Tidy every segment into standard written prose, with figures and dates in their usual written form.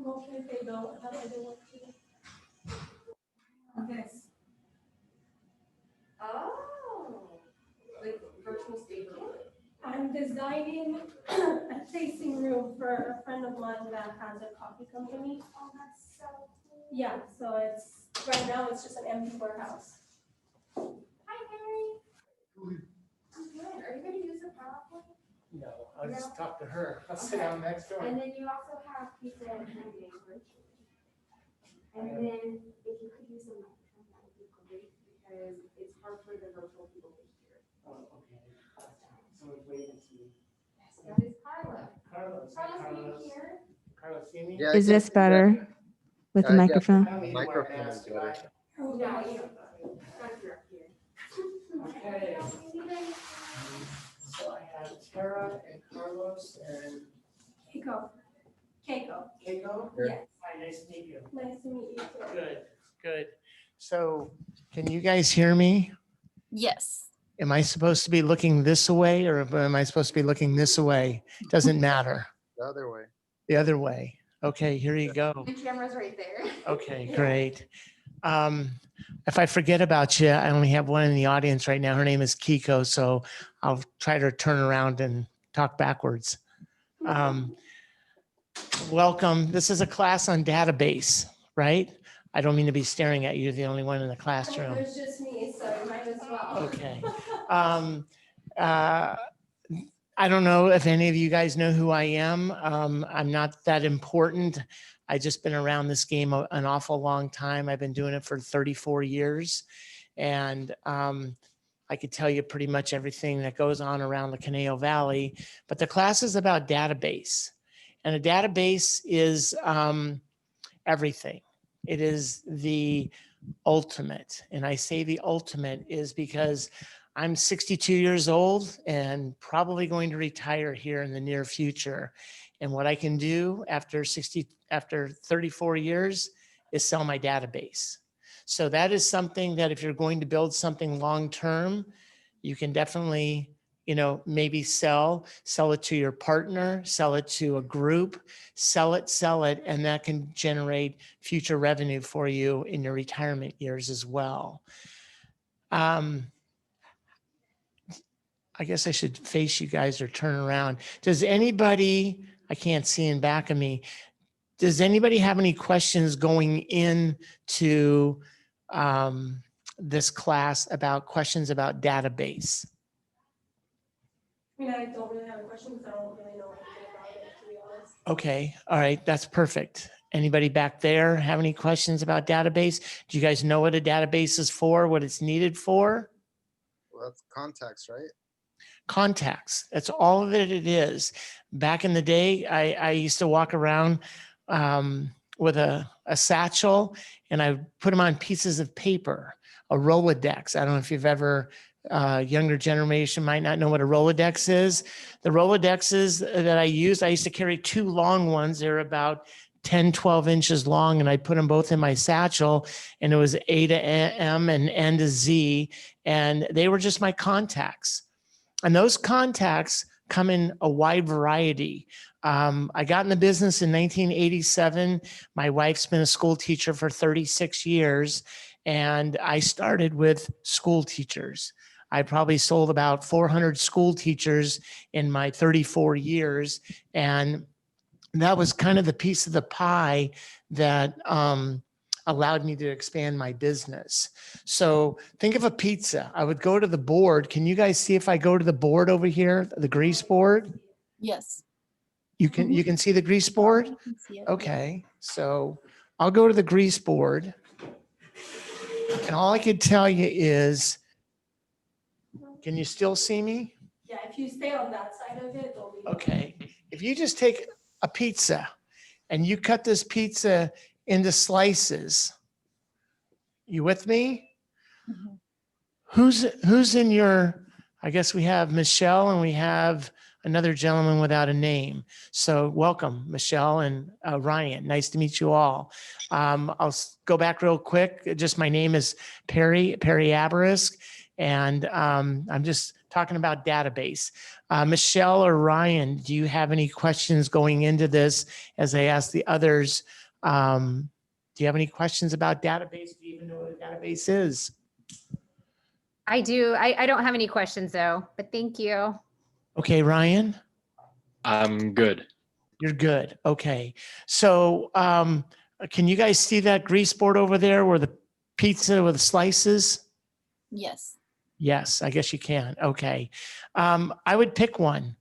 Hopefully they don't have other work to do. This. Oh, like virtual stage. I'm designing a tasting room for a friend of mine that has a coffee company. Oh, that's so cool. Yeah, so it's right now it's just an empty warehouse. Hi, Perry. I'm good. Are you going to use the PowerPoint? No, I'll just talk to her. I'll sit down next door. And then you also have pizza and champagne virtually. And then if you could use a microphone, that would be great because it's hard for the virtual people to hear. Oh, okay. Someone's waiting to see. Yes, that is Carla. Carlos. Carlos, can you hear? Carlos, see me? Yeah, Is this better with the microphone? I don't need to wear a mask, do I? No, you don't. Got you up here. Okay. So I have Tara and Carlos and Keiko. Keiko. Yes. Hi, nice to meet you. Nice to meet you too. Good, good. So can you guys hear me? Yes. Am I supposed to be looking this way or am I supposed to be looking this way? Doesn't matter. the other way. The other way. Okay, here you go. The camera's right there. Okay, great. If I forget about you, I only have one in the audience right now. Her name is Kiko, so I'll try to turn around and talk backwards. Welcome. This is a class on database, right? I don't mean to be staring at you. You're the only one in the classroom. There's just me, so you might as well. Okay. I don't know if any of you guys know who I am. I'm not that important. I just been around this game an awful long time. I've been doing it for 34 years. And I could tell you pretty much everything that goes on around the Conejo Valley. But the class is about database. And a database is everything. It is the ultimate. And I say the ultimate is because I'm 62 years old and probably going to retire here in the near future. And what I can do after 34 years is sell my database. So that is something that if you're going to build something long-term, you can definitely, maybe sell it to your partner, sell it to a group, sell it, and that can generate future revenue for you in your retirement years as well. I guess I should face you guys or turn around. Does anybody, I can't see in back of me, does anybody have any questions going into this class about questions about database? I mean, I don't really have a question because I don't really know anything about it, to be honest. Okay, all right, that's perfect. Anybody back there have any questions about database? Do you guys know what a database is for, what it's needed for? Well, that's contacts, right? Contacts. That's all of it is. Back in the day, I used to walk around with a satchel and I put them on pieces of paper, a Rolodex. I don't know if you've ever, younger generation might not know what a Rolodex is. The Rolodexes that I used to carry two long ones. They're about 10, 12 inches long, and I put them both in my satchel, and it was A to M and N to Z, and they were just my contacts. And those contacts come in a wide variety. I got in the business in 1987. My wife's been a school teacher for 36 years, and I started with school teachers. I probably sold about 400 school teachers in my 34 years, and that was kind of the piece of the pie that allowed me to expand my business. So think of a pizza. I would go to the board. Can you guys see if I go to the board over here, the grease board? Yes. You can see the grease board? I can see it. Okay, so I'll go to the grease board. And all I could tell you is, can you still see me? Yeah, if you stay on that side of it, it'll be. Okay, if you just take a pizza and you cut this pizza into slices, you with me? Mhm. Who's in your, I guess we have Michelle and we have another gentleman without a name. So welcome, Michelle and Ryan. Nice to meet you all. I'll go back real quick. Just my name is Perry Abourisk, and I'm just talking about database. Michelle or Ryan, do you have any questions going into this as I ask the others? Do you have any questions about database? Do you even know what a database is? I do. I don't have any questions though, but thank you. Okay, Ryan, I'm good. you're good. Okay. So can you guys see that grease board over there where the pizza with the slices? Yes. Yes, I guess you can. Okay. I would pick one.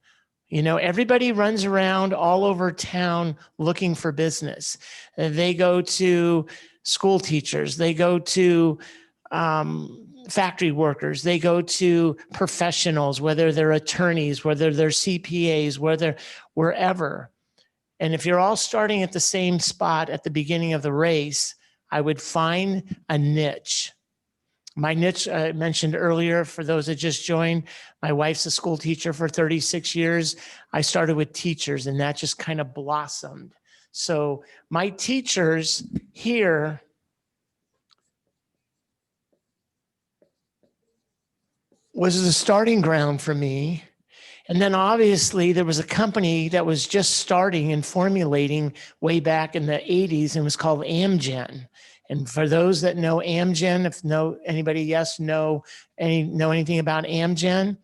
You know, everybody runs around all over town looking for business. They go to school teachers, they go to factory workers, they go to professionals, whether they're attorneys, whether they're CPAs, whether wherever. And if you're all starting at the same spot at the beginning of the race, I would find a niche. My niche I mentioned earlier, for those that just joined, my wife's a school teacher for 36 years. I started with teachers and that just kind of blossomed. So my teachers here was the starting ground for me. And then obviously there was a company that was just starting and formulating way back in the 80s and it was called Amgen. And for those that know Amgen, if anybody know anything about Amgen,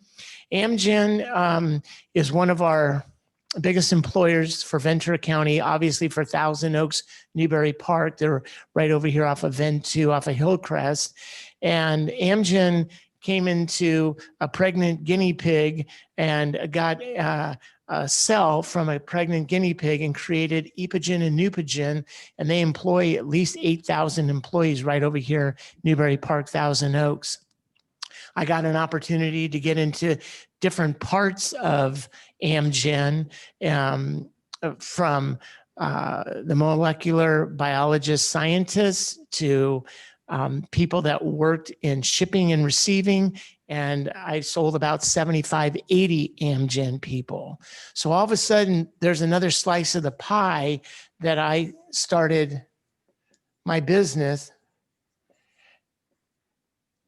Amgen is one of our biggest employers for Ventura County, obviously for Thousand Oaks, Newberry Park. They're right over here off of Ventura, off of Hillcrest. And Amgen came into a pregnant guinea pig and got a cell from a pregnant guinea pig and created Epogen and Neupogen, and they employ at least 8,000 employees right over here, Newberry Park, Thousand Oaks. I got an opportunity to get into different parts of Amgen, from the molecular biologist scientists to people that worked in shipping and receiving. And I sold about 75, 80 Amgen people. So all of a sudden, there's another slice of the pie that I started my business.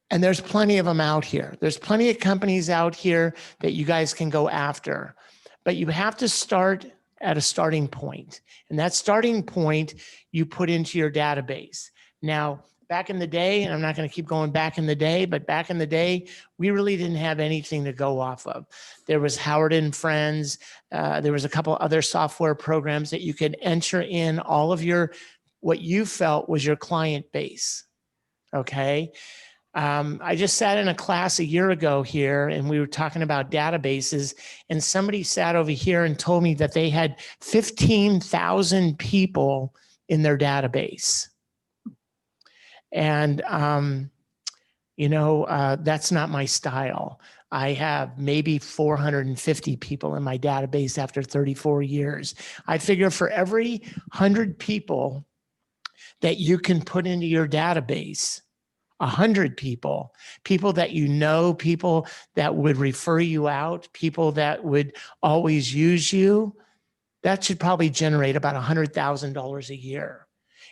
And there's plenty of them out here. There's plenty of companies out here that you guys can go after. But you have to start at a starting point. And that starting point you put into your database. Now, back in the day, and I'm not going to keep going back in the day, but back in the day, we really didn't have anything to go off of. There was Howard and Friends. There was a couple other software programs that you could enter in all of what you felt was your client base. Okay. I just sat in a class a year ago here and we were talking about databases, and somebody sat over here and told me that they had 15,000 people in their database. And, that's not my style. I have maybe 450 people in my database after 34 years. I figure for every 100 people that you can put into your database, 100 people that you know, people that would refer you out, people that would always use you, that should probably generate about $100,000 a year.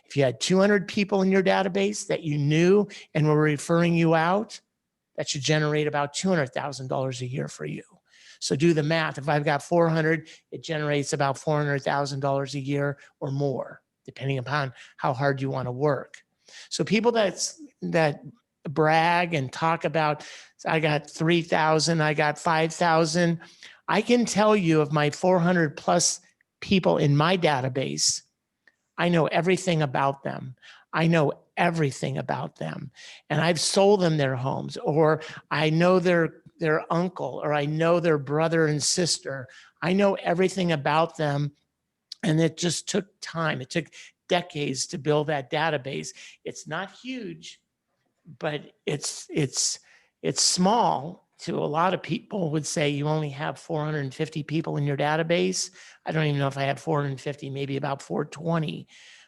If you had 200 people in your database that you knew and were referring you out, that should generate about $200,000 a year for you. So do the math. If I've got 400, it generates about $400,000 a year or more, depending upon how hard you want to work. So people that brag and talk about, I got 3,000, I got 5,000. I can tell you of my 400 plus people in my database, I know everything about them. I know everything about them. And I've sold them their homes, or I know their uncle, or I know their brother and sister. I know everything about them. And it just took time. It took decades to build that database. It's not huge, but it's small. To a lot of people would say you only have 450 people in your database. I don't even know if I had 450, maybe about 420.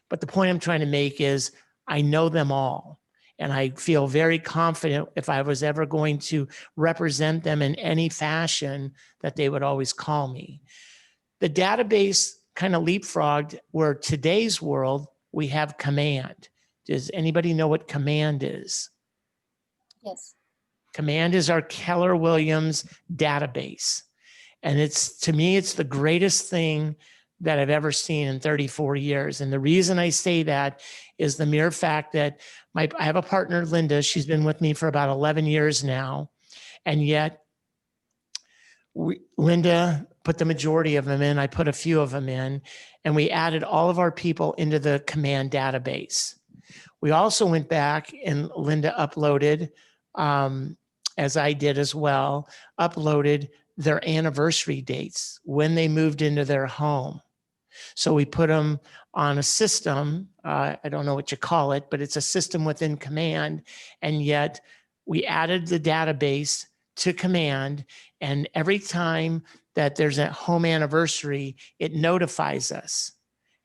But the point I'm trying to make is I know them all. And I feel very confident if I was ever going to represent them in any fashion that they would always call me. The database kind of leapfrogged where today's world, we have command. Does anybody know what command is? Yes. Command is our Keller Williams database. And to me, it's the greatest thing that I've ever seen in 34 years. And the reason I say that is the mere fact that I have a partner, Linda. She's been with me for about 11 years now. And yet Linda put the majority of them in. I put a few of them in, and we added all of our people into the Command database. We also went back and Linda uploaded, as I did as well, uploaded their anniversary dates when they moved into their home. So we put them on a system. I don't know what you call it, but it's a system within Command. And yet we added the database to Command. And every time that there's a home anniversary, it notifies us.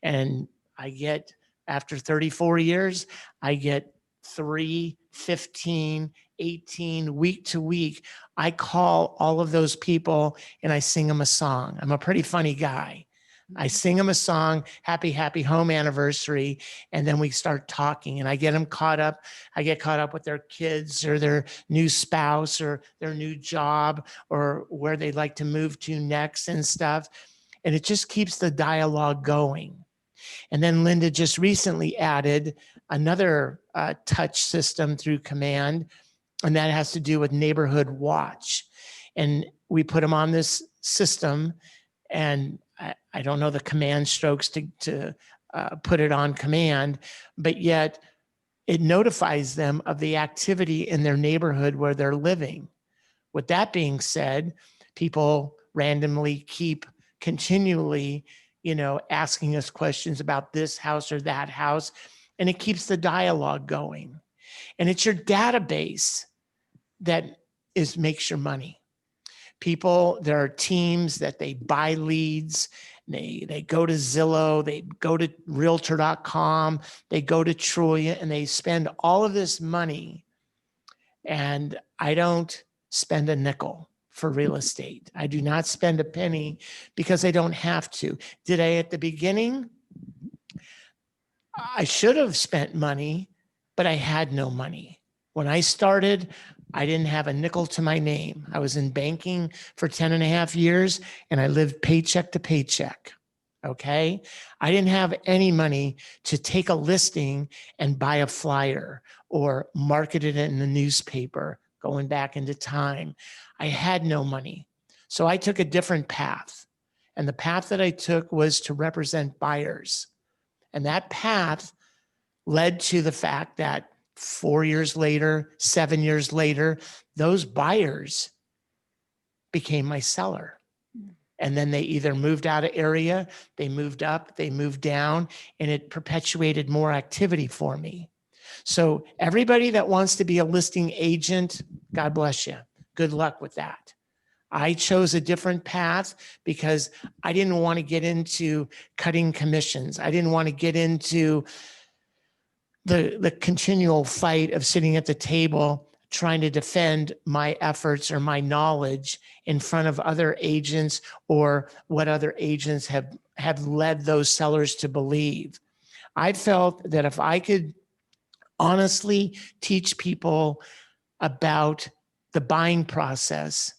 And I get, after 34 years, I get 3, 15, 18, week to week. I call all of those people and I sing them a song. I'm a pretty funny guy. I sing them a song, happy, happy home anniversary. And then we start talking and I get them caught up. I get caught up with their kids or their new spouse or their new job or where they'd like to move to next and stuff. And it just keeps the dialogue going. And then Linda just recently added another touch system through Command, and that has to do with Neighborhood Watch. And we put them on this system, and I don't know the command strokes to put it on Command, but yet it notifies them of the activity in their neighborhood where they're living. With that being said, people randomly keep continually, asking us questions about this house or that house, and it keeps the dialogue going. And it's your database that makes your money. People, there are teams that they buy leads, they go to Zillow, they go to realtor.com, they go to Trulia, and they spend all of this money. And I don't spend a nickel for real estate. I do not spend a penny because I don't have to. Did I at the beginning? I should have spent money, but I had no money. When I started, I didn't have a nickel to my name. I was in banking for 10 and a half years and I lived paycheck to paycheck. Okay. I didn't have any money to take a listing and buy a flyer or market it in the newspaper going back into time. I had no money. So I took a different path. And the path that I took was to represent buyers. And that path led to the fact that 4 years later, 7 years later, those buyers became my seller. And then they either moved out of area, they moved up, they moved down, and it perpetuated more activity for me. So everybody that wants to be a listing agent, God bless you. Good luck with that. I chose a different path because I didn't want to get into cutting commissions. I didn't want to get into the continual fight of sitting at the table trying to defend my efforts or my knowledge in front of other agents or what other agents have led those sellers to believe. I felt that if I could honestly teach people about the buying process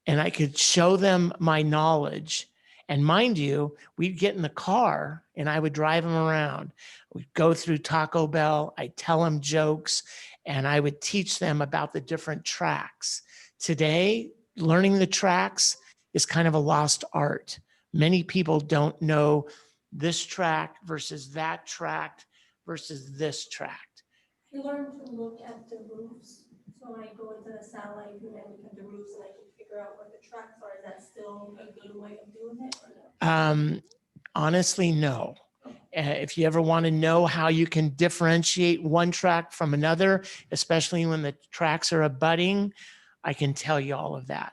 and I could show them my knowledge, and mind you, we'd get in the car and I would drive them around. We'd go through Taco Bell. I'd tell them jokes and I would teach them about the different tracks. Today, learning the tracks is kind of a lost art. Many people don't know this track versus that track versus this track. I learned to look at the roofs. So I go into the satellite view and I look at the roofs and I can figure out what the tracks are. Is that still a good way of doing it or no? Honestly, no. If you ever want to know how you can differentiate one track from another, especially when the tracks are abutting, I can tell you all of that.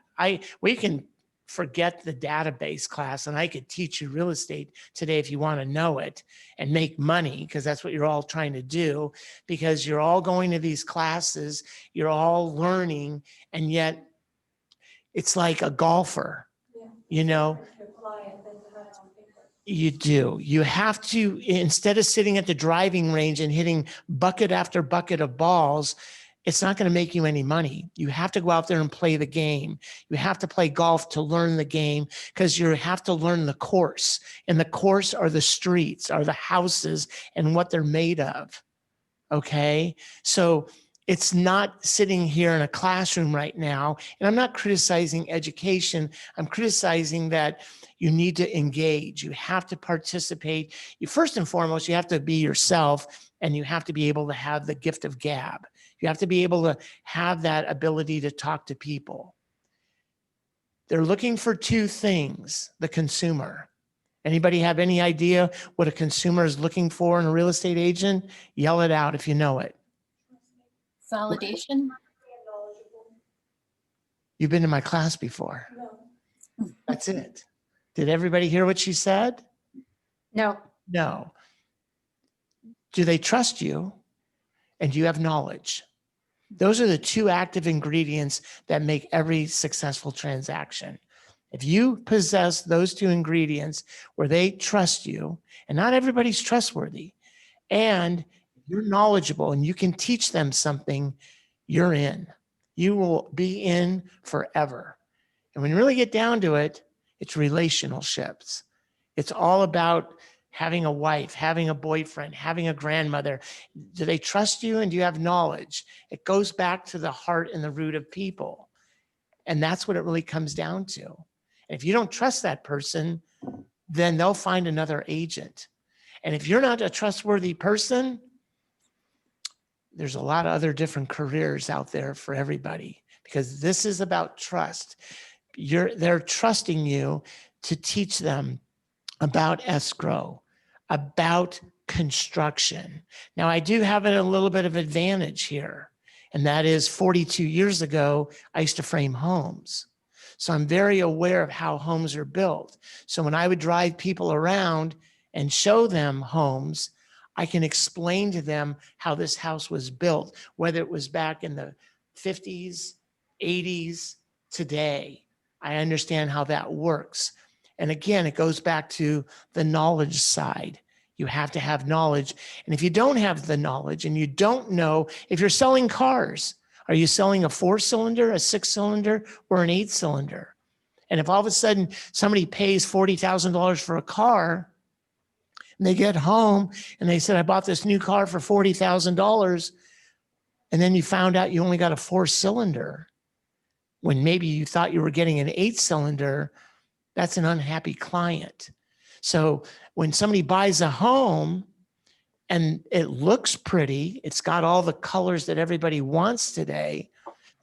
We can forget the database class and I could teach you real estate today if you want to know it and make money, because that's what you're all trying to do, because you're all going to these classes, you're all learning, and yet it's like a golfer, you know. You do. You have to, instead of sitting at the driving range and hitting bucket after bucket of balls, it's not going to make you any money. You have to go out there and play the game. You have to play golf to learn the game, because you have to learn the course. And the course are the streets, are the houses, and what they're made of. Okay. So it's not sitting here in a classroom right now. And I'm not criticizing education. I'm criticizing that you need to engage. You have to participate. You first and foremost, you have to be yourself, and you have to be able to have the gift of gab. You have to be able to have that ability to talk to people. They're looking for two things, the consumer. Anybody have any idea what a consumer is looking for in a real estate agent? Yell it out if you know it. Validation. You've been to my class before. No. That's it. Did everybody hear what she said? No. No. Do they trust you? And do you have knowledge? Those are the two active ingredients that make every successful transaction. If you possess those two ingredients where they trust you, and not everybody's trustworthy, and you're knowledgeable and you can teach them something, you're in. You will be in forever. And when you really get down to it, it's relationships. It's all about having a wife, having a boyfriend, having a grandmother. Do they trust you, and do you have knowledge? It goes back to the heart and the root of people. And that's what it really comes down to. And if you don't trust that person, then they'll find another agent. And if you're not a trustworthy person, there's a lot of other different careers out there for everybody, because this is about trust. They're trusting you to teach them about escrow, about construction. Now, I do have a little bit of advantage here, and that is 42 years ago, I used to frame homes. So I'm very aware of how homes are built. So when I would drive people around and show them homes, I can explain to them how this house was built, whether it was back in the 50s, 80s, today. I understand how that works. And again, it goes back to the knowledge side. You have to have knowledge. And if you don't have the knowledge and you don't know, if you're selling cars, are you selling a 4-cylinder, a 6-cylinder, or an 8-cylinder? And if all of a sudden somebody pays $40,000 for a car, and they get home and they said, I bought this new car for $40,000, and then you found out you only got a 4-cylinder, when maybe you thought you were getting an 8-cylinder, that's an unhappy client. So when somebody buys a home and it looks pretty, it's got all the colors that everybody wants today,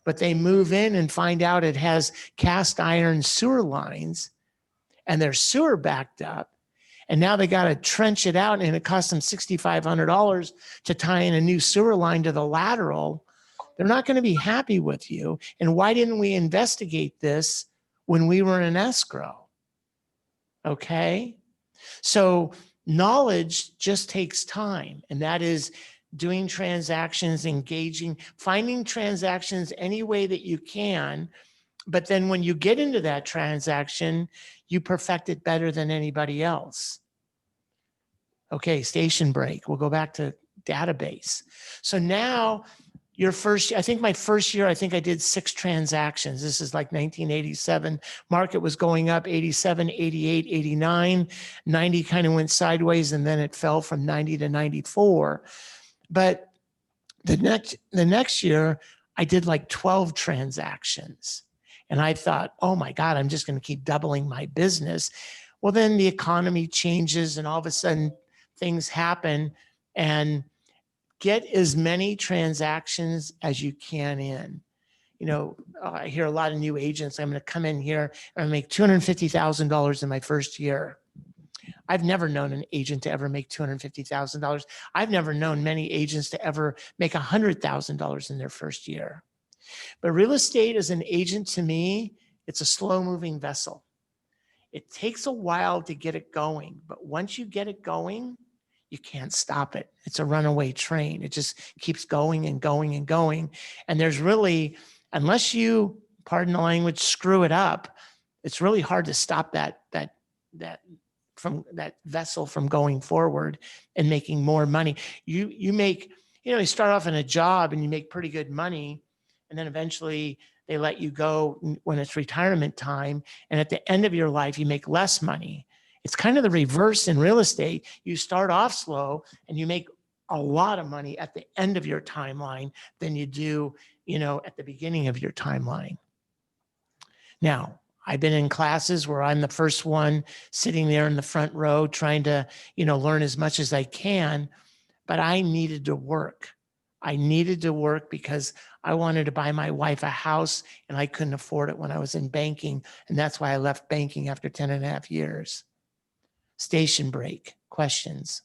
but they move in and find out it has cast iron sewer lines and their sewer backed up, and now they got to trench it out, and it costs them $6,500 to tie in a new sewer line to the lateral. They're not going to be happy with you. And why didn't we investigate this when we were in escrow? Okay. So knowledge just takes time, and that is doing transactions, engaging, finding transactions any way that you can. But then when you get into that transaction, you perfect it better than anybody else. Okay, station break. We'll go back to database. So now I think my first year, I think I did 6 transactions. This is like 1987. Market was going up, 87, 88, 89, 90 kind of went sideways, and then it fell from 90 to 94. But the next year, I did like 12 transactions. And I thought, oh my God, I'm just going to keep doubling my business. Well, then the economy changes, and all of a sudden things happen, and get as many transactions as you can in. You know, I hear a lot of new agents. I'm going to come in here and make $250,000 in my first year. I've never known an agent to ever make $250,000. I've never known many agents to ever make $100,000 in their first year. But real estate as an agent, to me, it's a slow moving vessel. It takes a while to get it going, but once you get it going, you can't stop it. It's a runaway train. It just keeps going and going and going. And there's really, unless you, pardon the language, screw it up, it's really hard to stop that vessel from going forward and making more money. You make You start off in a job and you make pretty good money, and then eventually they let you go when it's retirement time. And at the end of your life, you make less money. It's kind of the reverse in real estate. You start off slow and you make a lot of money at the end of your timeline than you do, at the beginning of your timeline. Now, I've been in classes where I'm the first one sitting there in the front row trying to, learn as much as I can, but I needed to work. I needed to work because I wanted to buy my wife a house and I couldn't afford it when I was in banking. And that's why I left banking after 10 and a half years. Station break. Questions?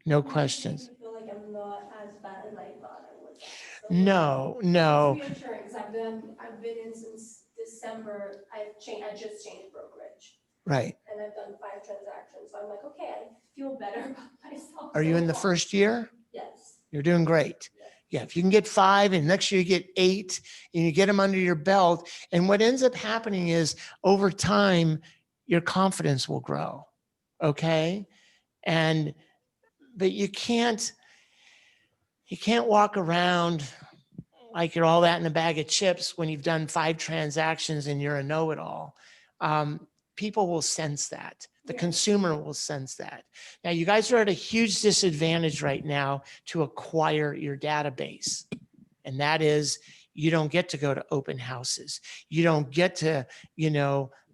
No questions. I feel like I'm not as bad as I thought I was. No. It's reassuring because I've been in since December. I just changed brokerage. Right. And I've done 5 transactions. So I'm like, okay, I feel better about myself. Are you in the first year? Yes. You're doing great. Yeah, if you can get 5 and next year you get 8 and you get them under your belt. And what ends up happening is over time, your confidence will grow. Okay. But you can't walk around like you're all that in a bag of chips when you've done 5 transactions and you're a know-it-all. People will sense that. The consumer will sense that. Now, you guys are at a huge disadvantage right now to acquire your database. And that is, you don't get to go to open houses. You don't get to,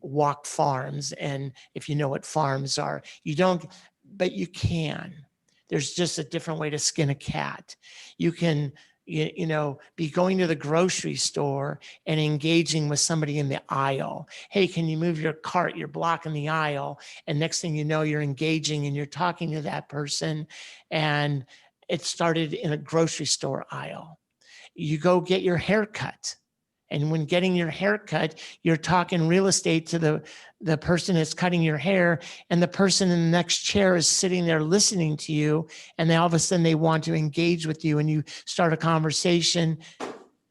walk farms. And if you know what farms are, you don't, but you can. There's just a different way to skin a cat. You can, be going to the grocery store and engaging with somebody in the aisle. Hey, can you move your cart? You're blocking the aisle. And next thing you know, you're engaging and you're talking to that person. And it started in a grocery store aisle. You go get your hair cut. And when getting your hair cut, you're talking real estate to the person that's cutting your hair, and the person in the next chair is sitting there listening to you, and all of a sudden they want to engage with you, and you start a conversation,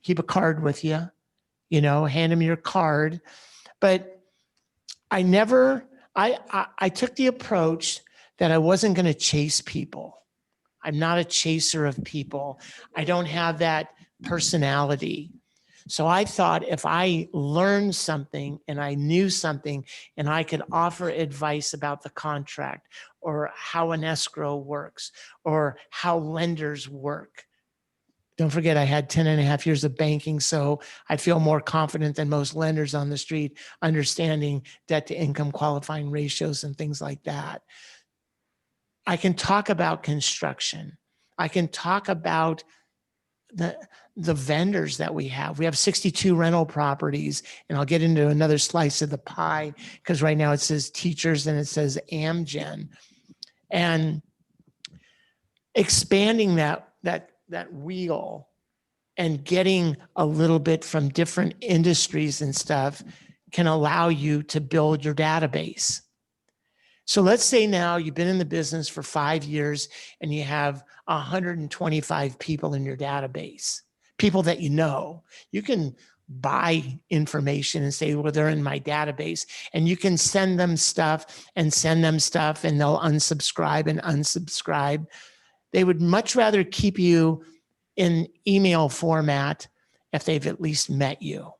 keep a card with you, hand them your card. But I took the approach that I wasn't going to chase people. I'm not a chaser of people. I don't have that personality. So I thought if I learned something and I knew something and I could offer advice about the contract or how an escrow works or how lenders work. Don't forget, I had 10 and a half years of banking, so I feel more confident than most lenders on the street, understanding debt to income qualifying ratios and things like that. I can talk about construction. I can talk about the vendors that we have. We have 62 rental properties, and I'll get into another slice of the pie because right now it says teachers and it says Amgen. And expanding that wheel and getting a little bit from different industries and stuff can allow you to build your database. So let's say now you've been in the business for 5 years and you have 125 people in your database, people that you know. You can buy information and say, well, they're in my database, and you can send them stuff and they'll unsubscribe and unsubscribe. They would much rather keep you in email format if they've at least met you.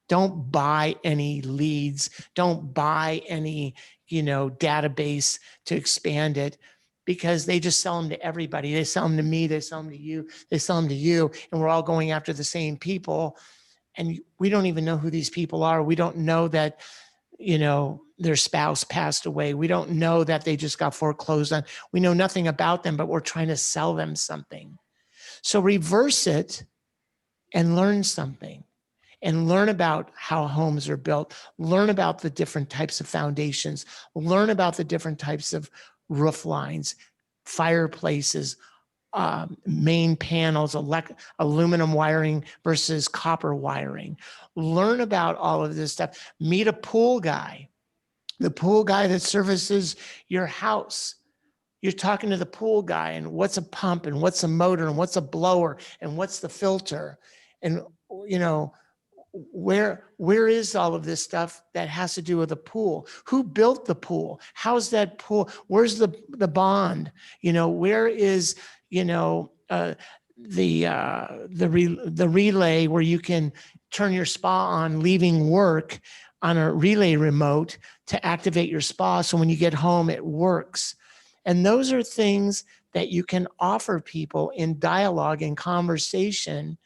Don't buy any leads. Don't buy any, database to expand it, because they just sell them to everybody. They sell them to me. They sell them to you. They sell them to you. And we're all going after the same people. And we don't even know who these people are. We don't know that, their spouse passed away. We don't know that they just got foreclosed on. We know nothing about them, but we're trying to sell them something. So reverse it and learn something. And learn about how homes are built, learn about the different types of foundations, learn about the different types of roof lines, fireplaces, main panels, aluminum wiring versus copper wiring. Learn about all of this stuff. Meet a pool guy, the pool guy that services your house. You're talking to the pool guy, and what's a pump and what's a motor and what's a blower and what's the filter, and where is all of this stuff that has to do with the pool? Who built the pool? How's that pool? Where's the bond? Where is, the relay where you can turn your spa on leaving work on a relay remote to activate your spa. So when you get home, it works. And those are things that you can offer people in dialogue and conversation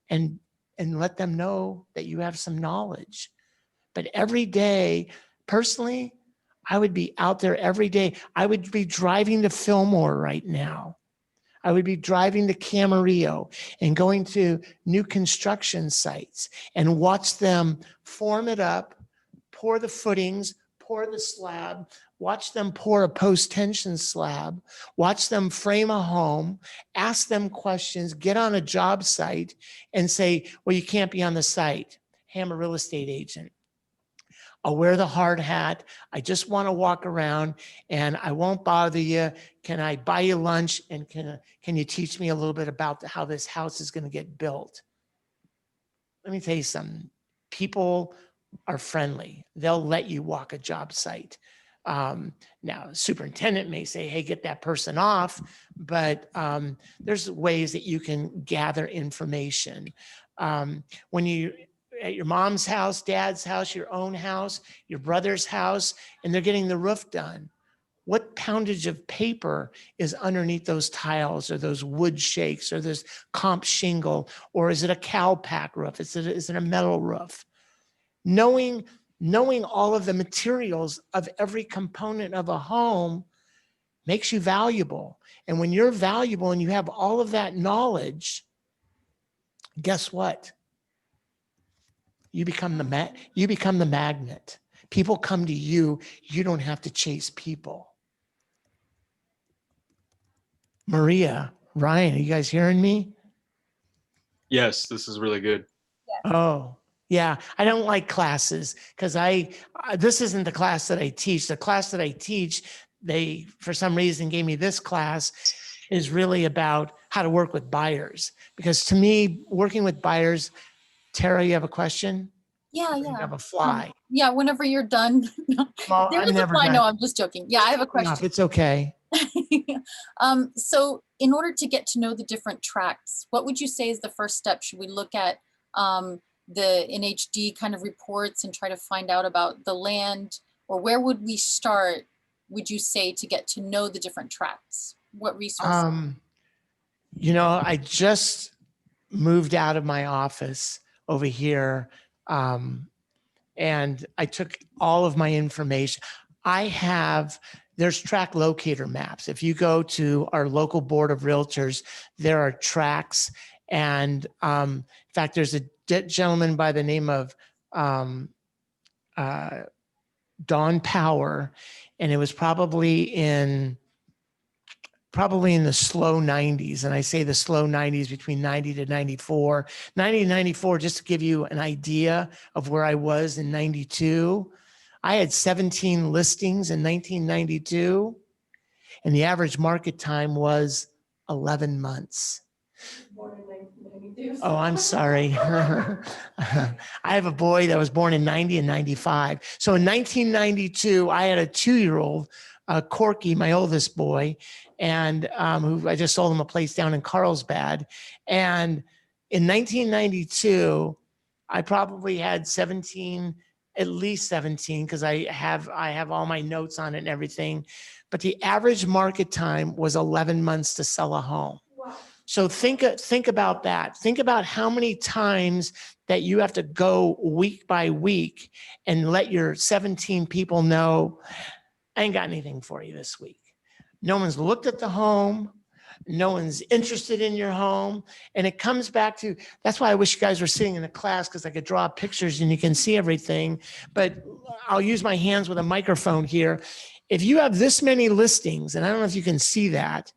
and let them know that you have some knowledge. But every day, personally, I would be out there every day. I would be driving to Fillmore right now. I would be driving to Camarillo and going to new construction sites and watch them form it up, pour the footings, pour the slab, watch them pour a post-tension slab, watch them frame a home, ask them questions, get on a job site and say, well, you can't be on the site. Hey, I'm a real estate agent. I'll wear the hard hat. I just want to walk around and I won't bother you. Can I buy you lunch? And can you teach me a little bit about how this house is going to get built? Let me tell you something. People are friendly. They'll let you walk a job site. Now, superintendent may say, hey, get that person off, but there's ways that you can gather information. When you at your mom's house, dad's house, your own house, your brother's house, and they're getting the roof done, what poundage of paper is underneath those tiles or those wood shakes or this comp shingle, or is it a cow pack roof? Is it a metal roof? Knowing all of the materials of every component of a home makes you valuable. And when you're valuable and you have all of that knowledge, guess what? You become the magnet. People come to you. You don't have to chase people. Maria, Ryan, are you guys hearing me? Yes, this is really good. Oh, yeah. I don't like classes because this isn't the class that I teach. The class that I teach, they, for some reason, gave me this class is really about how to work with buyers. Because to me, working with buyers, Tara, you have a question? Yeah, You yeah. have a fly. Yeah, whenever you're done. Well, There I'm is a never fly. done. No, I'm just joking. Yeah, I have a question. It's okay. So in order to get to know the different tracts, what would you say is the first step? Should we look at the NHD kind of reports and try to find out about the land? Or where would we start, would you say, to get to know the different tracts? What resources? I just moved out of my office over here. And I took all of my information. There's tract locator maps. If you go to our local board of realtors, there are tracts. And in fact, there's a gentleman by the name of Don Power, and it was probably in the slow 90s. And I say the slow 90s between 90 to 94. 90 to 94, just to give you an idea of where I was in 92. I had 17 listings in 1992, and the average market time was 11 months. Born in 1992. Oh, I'm sorry. I have a boy that was born in 90 and 95. So in 1992, I had a 2-year-old, Corky, my oldest boy, and who I just sold him a place down in Carlsbad. And in 1992, I probably had 17, at least 17, because I have all my notes on it and everything. But the average market time was 11 months to sell a home. Wow. So think about that. Think about how many times that you have to go week by week and let your 17 people know, I ain't got anything for you this week. No one's looked at the home. No one's interested in your home. And it comes back to, that's why I wish you guys were sitting in the class, because I could draw pictures and you can see everything. But I'll use my hands with a microphone here. If you have this many listings, and I don't know if you can see that,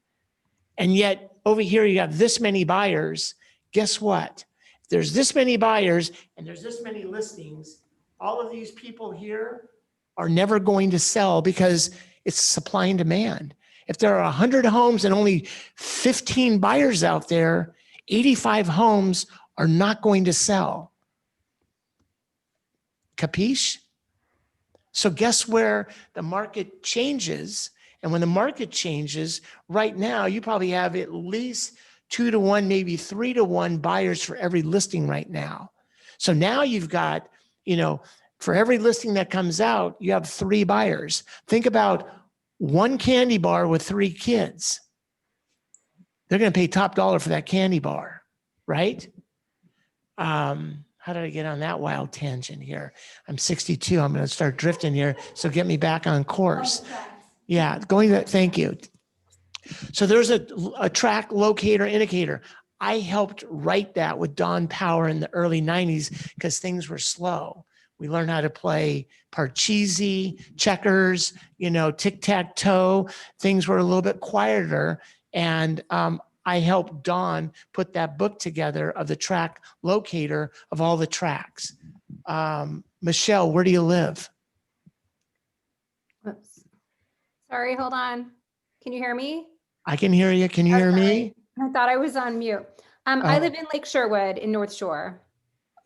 and yet over here you have this many buyers, guess what? If there's this many buyers and there's this many listings, all of these people here are never going to sell because it's supply and demand. If there are 100 homes and only 15 buyers out there, 85 homes are not going to sell. Capiche? So guess where the market changes? And when the market changes, right now, you probably have at least 2-to-1, maybe 3-to-1 buyers for every listing right now. So now you've got, for every listing that comes out, you have 3 buyers. Think about one candy bar with 3 kids. They're going to pay top dollar for that candy bar, right? How did I get on that wild tangent here? I'm 62. I'm going to start drifting here. So get me back on course. Yeah, thank you. So there's a track locator indicator. I helped write that with Don Power in the early 90s because things were slow. We learned how to play Parcheesi, checkers, tic-tac-toe. Things were a little bit quieter. And I helped Don put that book together of the track locator of all the tracks. Michelle, where do you live? Whoops. Sorry, hold on. Can you hear me? I can hear you. Can you hear me? I thought I was on mute. I Oh. live in Lake Sherwood in North Shore.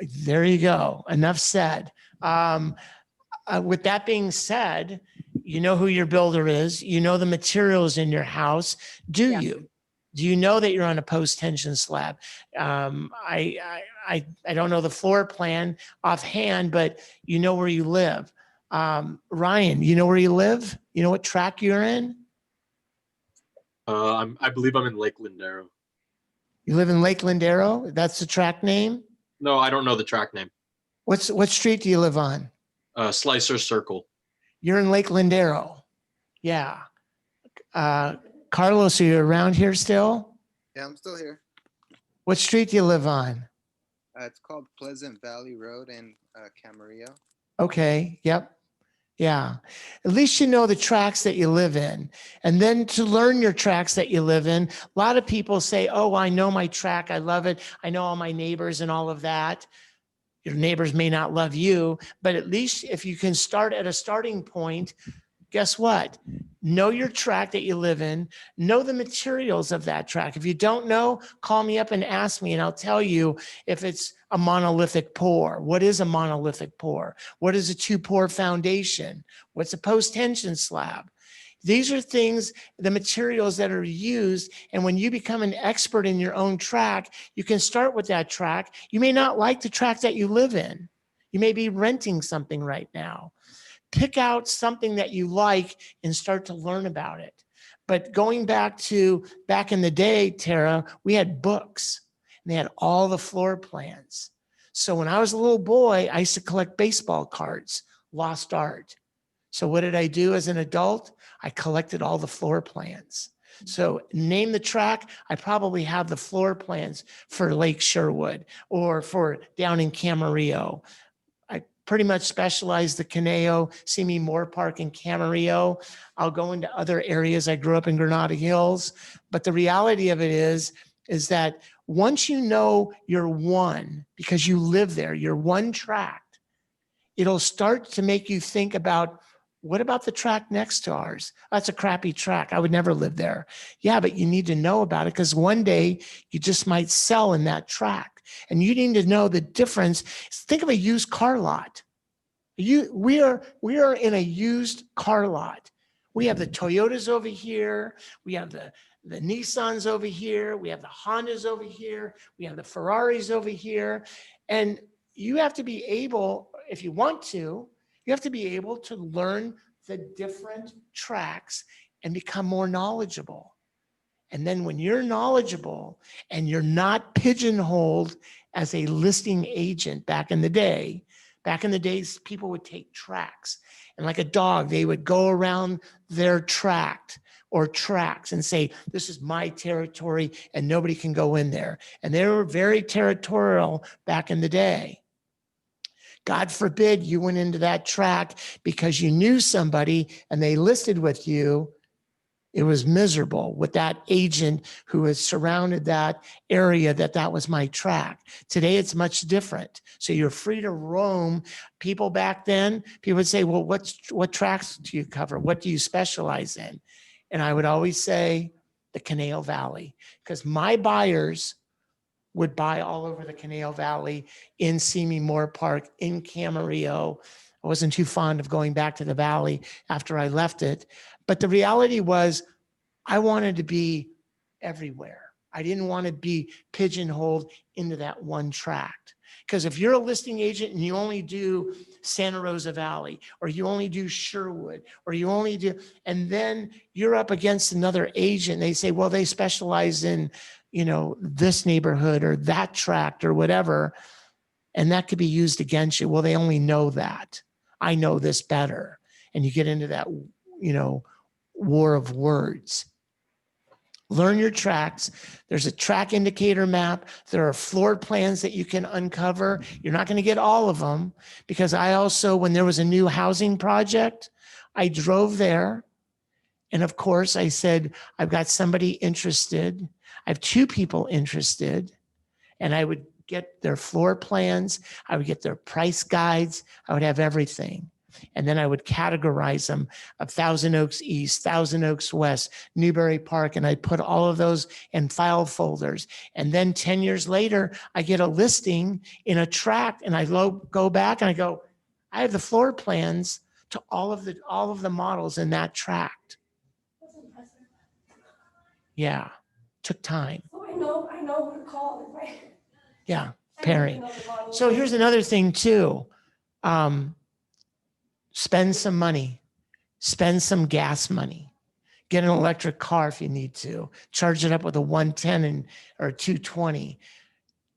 There you go. Enough said. With that being said, you know who your builder is. You know the materials in your house. Do Yeah. you? Do you know that you're on a post-tension slab? I don't know the floor plan offhand, but you know where you live. Ryan, you know where you live? You know what track you're in? I believe I'm in Lake Lindero. You live in Lake Lindero? That's the track name? No, I don't know the track name. What street do you live on? Slicer Circle. You're in Lake Lindero. Yeah. Carlos, are you around here still? Yeah, I'm still here. What street do you live on? It's called Pleasant Valley Road in Camarillo. Okay. Yep. Yeah. At least you know the tracks that you live in. And then to learn your tracks that you live in, a lot of people say, oh, I know my track. I love it. I know all my neighbors and all of that. Your neighbors may not love you, but at least if you can start at a starting point, guess what? Know your track that you live in, know the materials of that track. If you don't know, call me up and ask me, and I'll tell you if it's a monolithic pour. What is a monolithic pour? What is a 2-pour foundation? What's a post-tension slab? These are things, the materials that are used. And when you become an expert in your own track, you can start with that track. You may not like the track that you live in. You may be renting something right now. Pick out something that you like and start to learn about it. But going back in the day, Tara, we had books and they had all the floor plans. So when I was a little boy, I used to collect baseball cards, lost art. So what did I do as an adult? I collected all the floor plans. So name the track. I probably have the floor plans for Lake Sherwood or for down in Camarillo. I pretty much specialize the Caneo, Simi Moore Park in Camarillo. I'll go into other areas. I grew up in Granada Hills, but the reality of it is that once you know your one, because you live there, your one track, it'll start to make you think about, what about the track next to ours? That's a crappy track. I would never live there. Yeah, but you need to know about it because one day you just might sell in that track. And you need to know the difference. Think of a used car lot. We are in a used car lot. We have the Toyotas over here. We have the Nissans over here. We have the Hondas over here. We have the Ferraris over here. And you have to be able, if you want to, you have to be able to learn the different tracks and become more knowledgeable. And then when you're knowledgeable and you're not pigeonholed as a listing agent back in the days, people would take tracks. And like a dog, they would go around their tract or tracks and say, this is my territory and nobody can go in there. And they were very territorial back in the day. God forbid you went into that track because you knew somebody and they listed with you. It was miserable with that agent who has surrounded that area that was my track. Today, it's much different. So you're free to roam. People back then, people would say, well, what tracks do you cover? What do you specialize in? And I would always say the Canale Valley, because my buyers would buy all over the Canal Valley, in Simi Moore Park, in Camarillo. I wasn't too fond of going back to the valley after I left it. But the reality was I wanted to be everywhere. I didn't want to be pigeonholed into that one tract. Because if you're a listing agent and you only do Santa Rosa Valley, or you only do Sherwood, or you only do, and then you're up against another agent, they say, well, they specialize in, this neighborhood or that tract or whatever. And that could be used against you. Well, they only know that. I know this better. And you get into that, war of words. Learn your tracks. There's a track indicator map. There are floor plans that you can uncover. You're not going to get all of them, because I also, when there was a new housing project, I drove there. And of course, I said, I've got somebody interested. I have 2 people interested. And I would get their floor plans. I would get their price guides. I would have everything. And then I would categorize them of Thousand Oaks East, Thousand Oaks West, Newbury Park, and I'd put all of those in file folders. And then 10 years later, I get a listing in a tract, and I go back and I go, I have the floor plans to all of the models in that tract. That's impressive. Yeah, took time. So I know who to call if I. Yeah, I Perry. don't know the model. So here's another thing too. Spend some money, spend some gas money, get an electric car if you need to, charge it up with a 110 or 220.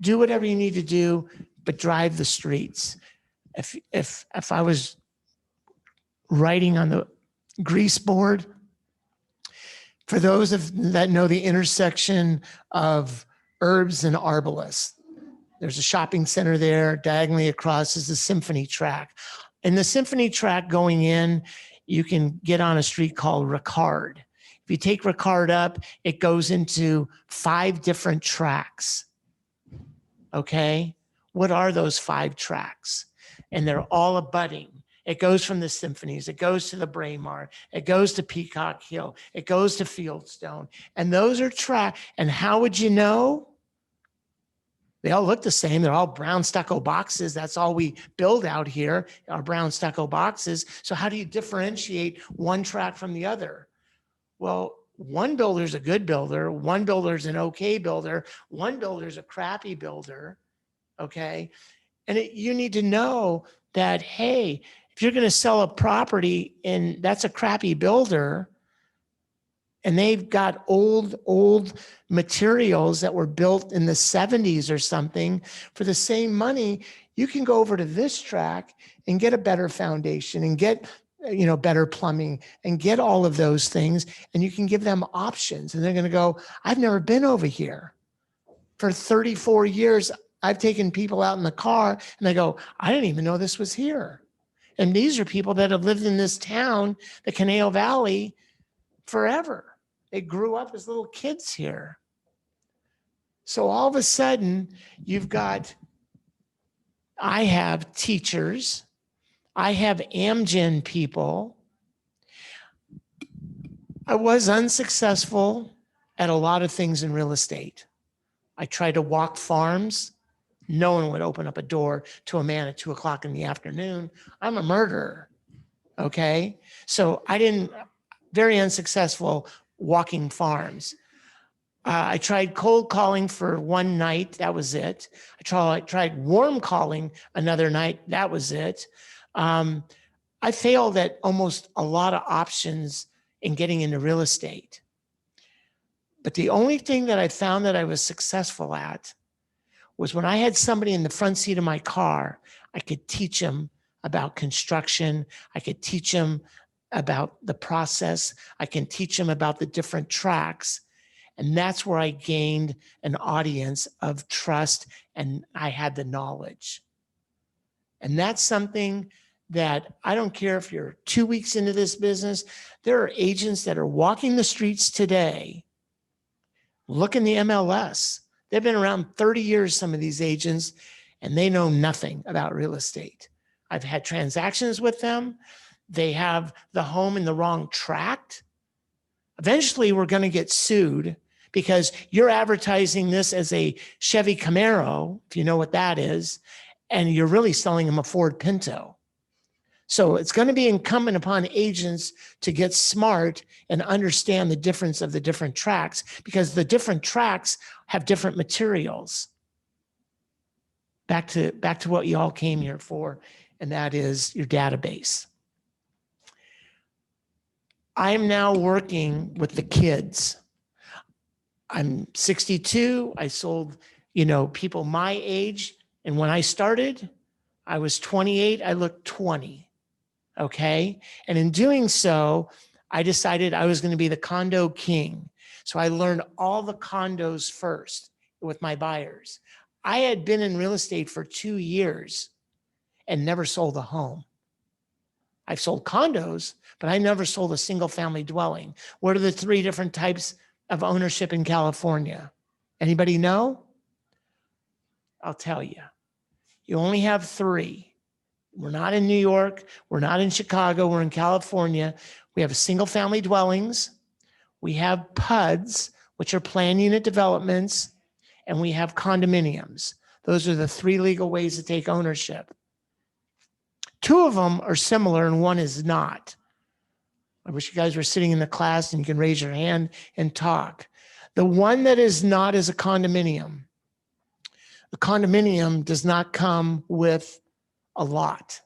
Do whatever you need to do, but drive the streets. If I was writing on the grease board, for those that know the intersection of Herbs and Arbalest, there's a shopping center there. Diagonally across is the Symphony track. In the Symphony track going in, you can get on a street called Ricard. If you take Ricard up, it goes into 5 different tracks. Okay? What are those 5 tracks? And they're all abutting. It goes from the Symphonies, it goes to the Braemar, it goes to Peacock Hill, it goes to Fieldstone. And those are tracks. And how would you know? They all look the same. They're all brown stucco boxes. That's all we build out here, are brown stucco boxes. So how do you differentiate one track from the other? Well, one builder's a good builder. One builder's an okay builder. One builder's a crappy builder. Okay. And you need to know that, hey, if you're going to sell a property and that's a crappy builder, and they've got old materials that were built in the 70s or something, for the same money, you can go over to this track and get a better foundation and get, better plumbing and get all of those things. And you can give them options. And they're going to go, I've never been over here. For 34 years, I've taken people out in the car and they go, I didn't even know this was here. And these are people that have lived in this town, the Canal Valley, forever. They grew up as little kids here. So all of a sudden, I have teachers, I have Amgen people. I was unsuccessful at a lot of things in real estate. I tried to walk farms. No one would open up a door to a man at 2:00 in the afternoon. I'm a murderer. Okay. So very unsuccessful walking farms. I tried cold calling for one night. That was it. I tried warm calling another night. That was it. I failed at almost a lot of options in getting into real estate. But the only thing that I found that I was successful at was when I had somebody in the front seat of my car, I could teach them about construction. I could teach them about the process. I can teach them about the different tracks. And that's where I gained an audience of trust, and I had the knowledge. And that's something that I don't care if you're 2 weeks into this business, there are agents that are walking the streets today. Look in the MLS. They've been around 30 years, some of these agents, and they know nothing about real estate. I've had transactions with them. They have the home in the wrong tract. Eventually, we're going to get sued because you're advertising this as a Chevy Camaro, if you know what that is, and you're really selling them a Ford Pinto. So it's going to be incumbent upon agents to get smart and understand the difference of the different tracks, because the different tracks have different materials. Back to what you all came here for, and that is your database. I am now working with the kids. I'm 62. I sold, people my age. And when I started, I was 28. I looked 20. Okay. And in doing so, I decided I was going to be the condo king. So I learned all the condos first with my buyers. I had been in real estate for 2 years and never sold a home. I've sold condos, but I never sold a single family dwelling. What are the 3 different types of ownership in California? Anybody know? I'll tell you. You only have 3. We're not in New York. We're not in Chicago. We're in California. We have single family dwellings. We have PUDs, which are planned unit developments, and we have condominiums. Those are the 3 legal ways to take ownership. 2 of them are similar and 1 is not. I wish you guys were sitting in the class and you can raise your hand and talk. The one that is not is a condominium. A condominium does not come with a lot.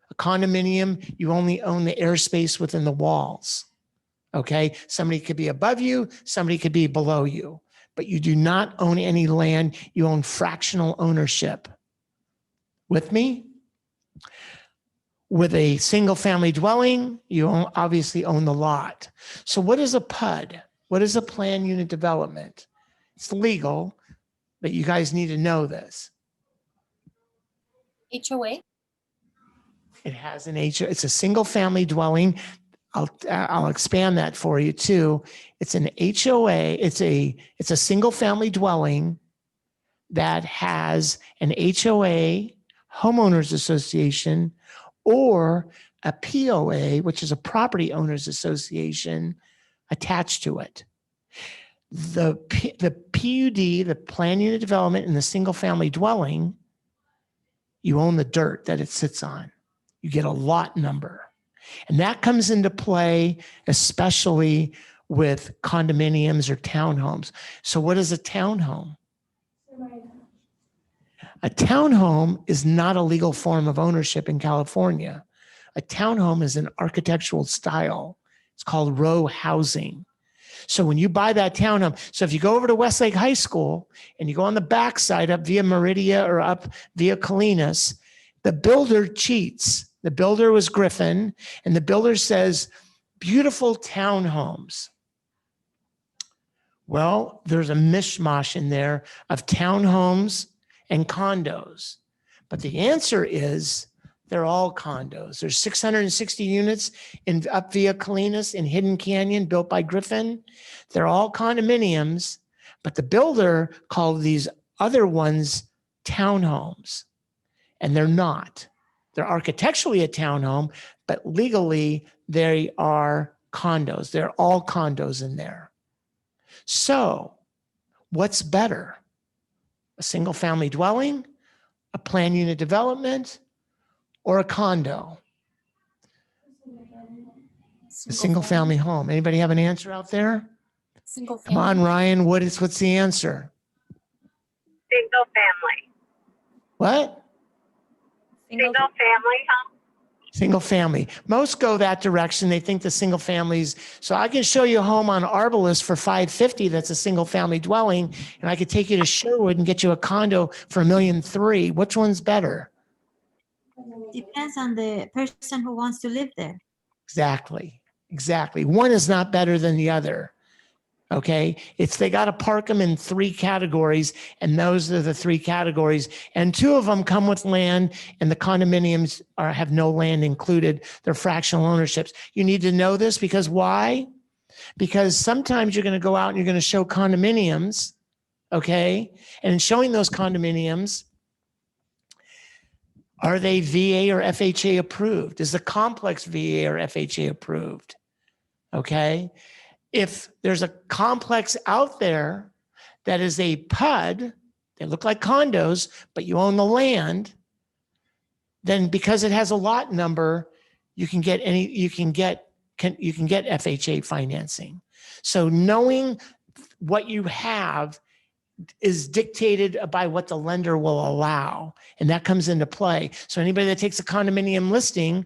A condominium, you only own the airspace within the walls. Okay. Somebody could be above you, somebody could be below you, but you do not own any land. You own fractional ownership. With me? With a single family dwelling, you obviously own the lot. So what is a PUD? What is a planned unit development? It's legal, but you guys need to know this. HOA? It has an HOA. It's a single family dwelling. I'll expand that for you too. It's an HOA. It's a single family dwelling that has an HOA, homeowners association, or a POA, which is a property owners association, attached to it. The PUD, the planned unit development in the single family dwelling, you own the dirt that it sits on. You get a lot number. And that comes into play, especially with condominiums or townhomes. So what is a townhome? A townhome is not a legal form of ownership in California. A townhome is an architectural style. It's called row housing. So when you buy that townhome, so if you go over to Westlake High School and you go on the backside up via Meridia or up via Colinas, the builder cheats. The builder was Griffin, and the builder says, beautiful townhomes. Well, there's a mishmash in there of townhomes and condos. But the answer is they're all condos. There's 660 units up via Colinas in Hidden Canyon built by Griffin. They're all condominiums, but the builder called these other ones townhomes, and they're not. They're architecturally a townhome, but legally they are condos. They're all condos in there. So what's better? A single family dwelling, a planned unit development, or a condo? A single family home. Anybody have an answer out there? Single Come family. on, Ryan. What's the answer? Single family. What? Single family home. Single family. Most go that direction. They think the single families. So I can show you a home on Arbalest for $550. That's a single family dwelling. And I could take you to Sherwood and get you a condo for $1.3 million. Which one's better? Depends on the person who wants to live there. Exactly. One is not better than the other. Okay. They got to park them in 3 categories, and those are the 3 categories. And 2 of them come with land, and the condominiums have no land included. They're fractional ownerships. You need to know this because why? Because sometimes you're going to go out and you're going to show condominiums. Okay. And in showing those condominiums, are they VA or FHA approved? Is the complex VA or FHA approved? Okay. if there's a complex out there that is a PUD, they look like condos, but you own the land, then because it has a lot number, you can get FHA financing. So knowing what you have is dictated by what the lender will allow, and that comes into play. So anybody that takes a condominium listing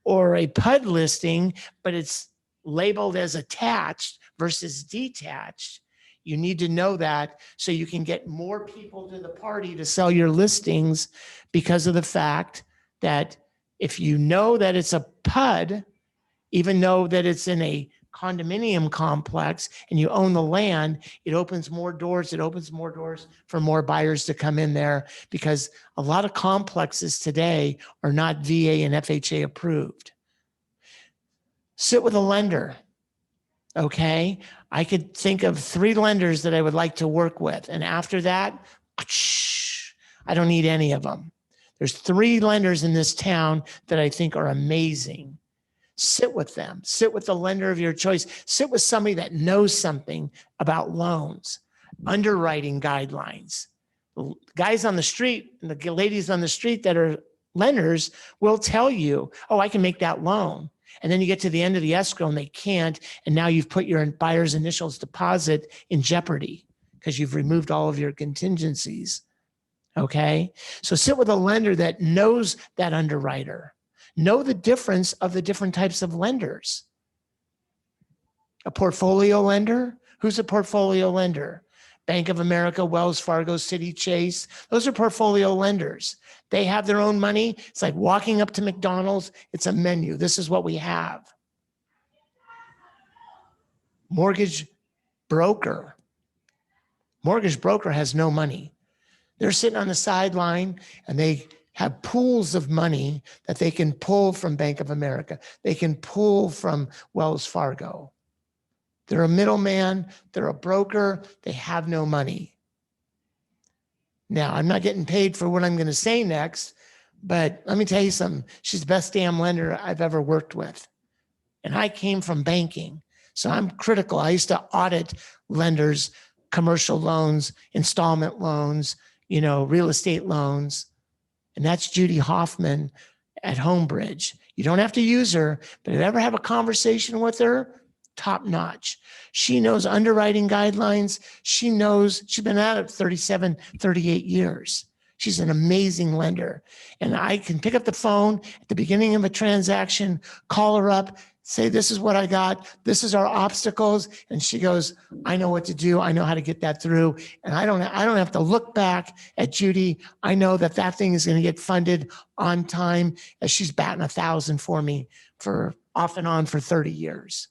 or a PUD listing, but it's labeled as attached versus detached, you need to know that so you can get more people to the party to sell your listings, because of the fact that if you know that it's a PUD, even though that it's in a condominium complex and you own the land, it opens more doors. It opens more doors for more buyers to come in there, because a lot of complexes today are not VA and FHA approved. Sit with a lender. Okay. I could think of 3 lenders that I would like to work with. And after that, I don't need any of them. There's 3 lenders in this town that I think are amazing. Sit with them. Sit with the lender of your choice. Sit with somebody that knows something about loans, underwriting guidelines. The guys on the street and the ladies on the street that are lenders will tell you, oh, I can make that loan. And then you get to the end of the escrow and they can't. And now you've put your buyer's initials deposit in jeopardy because you've removed all of your contingencies. Okay. So sit with a lender that knows that underwriter. Know the difference of the different types of lenders. A portfolio lender? Who's a portfolio lender? Bank of America, Wells Fargo, City Chase. Those are portfolio lenders. They have their own money. It's like walking up to McDonald's. It's a menu. This is what we have. Mortgage broker. Mortgage broker has no money. They're sitting on the sideline and they have pools of money that they can pull from Bank of America. They can pull from Wells Fargo. They're a middleman. They're a broker. They have no money. Now, I'm not getting paid for what I'm going to say next, but let me tell you something. She's the best damn lender I've ever worked with. And I came from banking, so I'm critical. I used to audit lenders, commercial loans, installment loans, real estate loans. And that's Judy Hoffman at Homebridge. You don't have to use her, but if you ever have a conversation with her, top notch. She knows underwriting guidelines. She's been at it 37, 38 years. She's an amazing lender. And I can pick up the phone at the beginning of a transaction, call her up, say, this is what I got. This is our obstacles. And she goes, I know what to do. I know how to get that through. And I don't have to look back at Judy. I know that thing is going to get funded on time, as she's batting 1,000 for me for off and on for 30 years.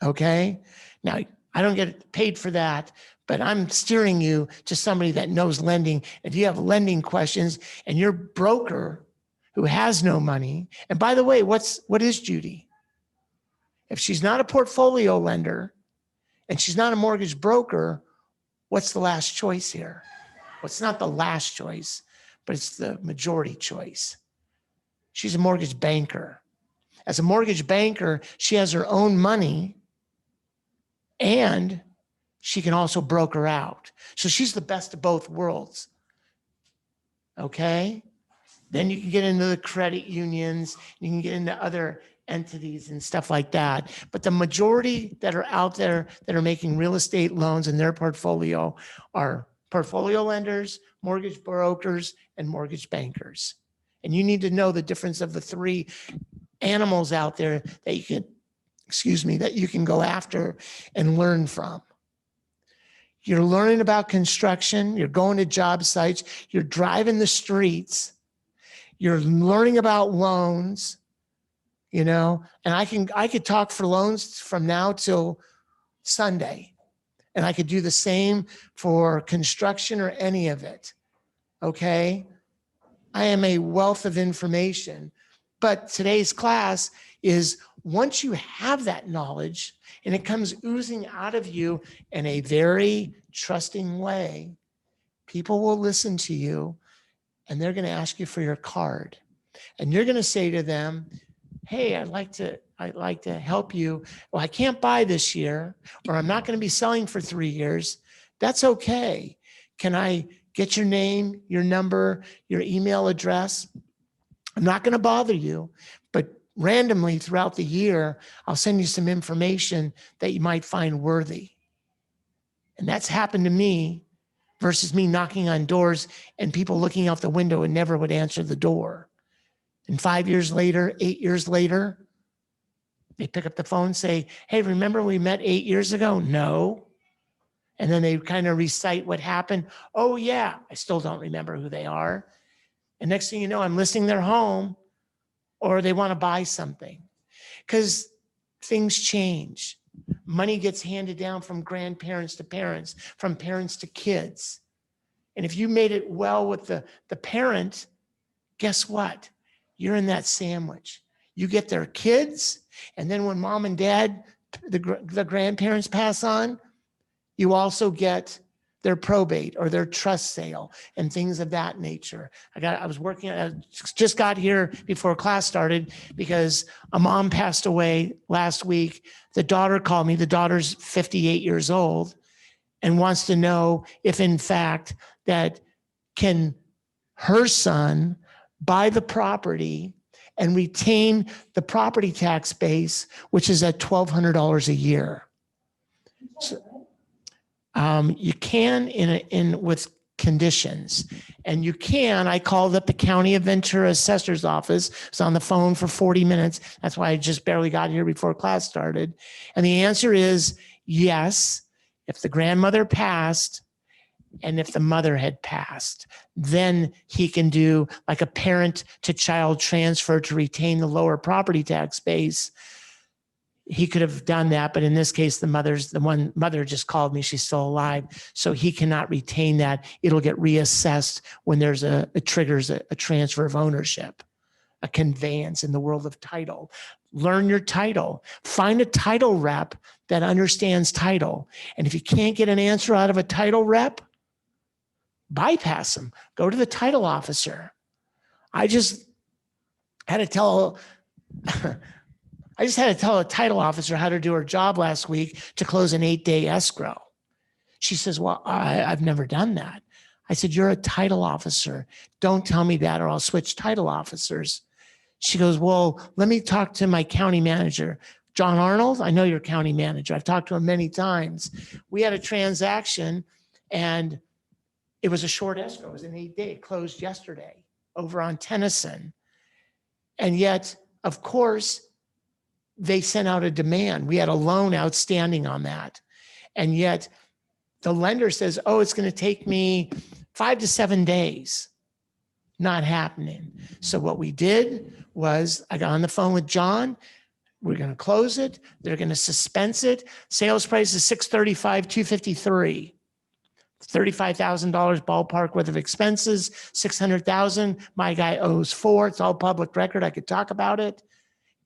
Okay. Now I don't get paid for that, but I'm steering you to somebody that knows lending. If you have lending questions and your broker who has no money. And by the way, what is Judy? If she's not a portfolio lender and she's not a mortgage broker, what's the last choice here? Well, it's not the last choice, but it's the majority choice. She's a mortgage banker. As a mortgage banker, she has her own money and she can also broker out. So she's the best of both worlds. Okay? Then you can get into the credit unions, you can get into other entities and stuff like that. But the majority that are out there that are making real estate loans in their portfolio are portfolio lenders, mortgage brokers, and mortgage bankers. And you need to know the difference of the 3 animals out there that you can go after and learn from. You're learning about construction, you're going to job sites, you're driving the streets, you're learning about loans, and I could talk for loans from now till Sunday, and I could do the same for construction or any of it. Okay. I am a wealth of information, but today's class is once you have that knowledge and it comes oozing out of you in a very trusting way, people will listen to you and they're going to ask you for your card. And you're going to say to them, hey, I'd like I'd like to help you. Well, I can't buy this year, or I'm not going to be selling for 3 years. That's okay. Can I get your name, your number, your email address? I'm not going to bother you, but randomly throughout the year, I'll send you some information that you might find worthy. And that's happened to me versus me knocking on doors and people looking out the window and never would answer the door. And 5 years later, 8 years later, they pick up the phone and say, hey, remember we met 8 years ago? No. And then they kind of recite what happened. Oh, yeah, I still don't remember who they are. And next thing you know, I'm listing their home, or they want to buy something, because things change. Money gets handed down from grandparents to parents, from parents to kids. And if you made it well with the parent, guess what? You're in that sandwich. You get their kids, and then when mom and dad, the grandparents pass on, you also get their probate or their trust sale and things of that nature. I just got here before class started because a mom passed away last week. The daughter called me. The daughter's 58 years old and wants to know if in fact that can her son buy the property and retain the property tax base, which is at $1,200 a year. So, you can in with conditions, and you can. I called up the County of Ventura Assessor's Office. I was on the phone for 40 minutes. That's why I just barely got here before class started. And the answer is yes. If the grandmother passed and if the mother had passed, then he can do like a parent to child transfer to retain the lower property tax base. He could have done that, but in this case, the mother just called me. She's still alive. So he cannot retain that. It'll get reassessed when there's it triggers a transfer of ownership, a conveyance in the world of title. Learn your title. Find a title rep that understands title. And if you can't get an answer out of a title rep, bypass them. Go to the title officer. I just had to tell a title officer how to do her job last week to close an 8-day escrow. She says, well, I've never done that. I said, you're a title officer. Don't tell me that or I'll switch title officers. She goes, well, let me talk to my county manager. John Arnold, I know you're county manager. I've talked to him many times. We had a transaction and it was a short escrow. It was an 8-day. It closed yesterday over on Tennyson. And yet, of course, they sent out a demand. We had a loan outstanding on that. And yet the lender says, oh, it's going to take me 5 to 7 days. Not happening. So what we did was I got on the phone with John. We're going to close it. They're going to suspense it. Sales price is $635,253. $35,000 ballpark worth of expenses, $600,000. My guy owes $4. It's all public record. I could talk about it.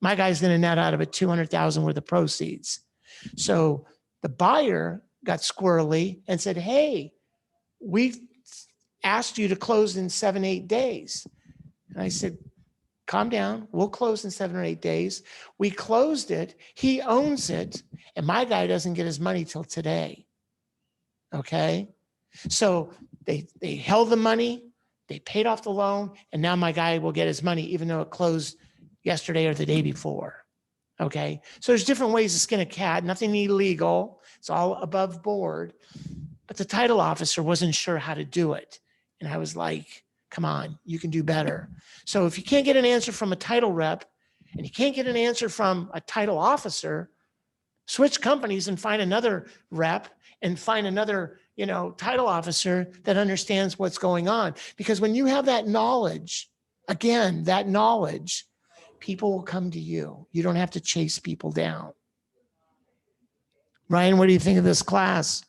My guy's going to net out of it $200,000 worth of proceeds. So the buyer got squirrely and said, hey, we asked you to close in 7-8 days. And I said, calm down. We'll close in 7 or 8 days. We closed it. He owns it. And my guy doesn't get his money till today. Okay. So they held the money. They paid off the loan. And now my guy will get his money, even though it closed yesterday or the day before. Okay. So there's different ways to skin a cat, nothing illegal. It's all above board, but the title officer wasn't sure how to do it. And I was like, come on, you can do better. So if you can't get an answer from a title rep and you can't get an answer from a title officer, switch companies and find another rep and find another, title officer that understands what's going on. Because when you have that knowledge, again, people will come to you. You don't have to chase people down. Ryan, what do you think of this class?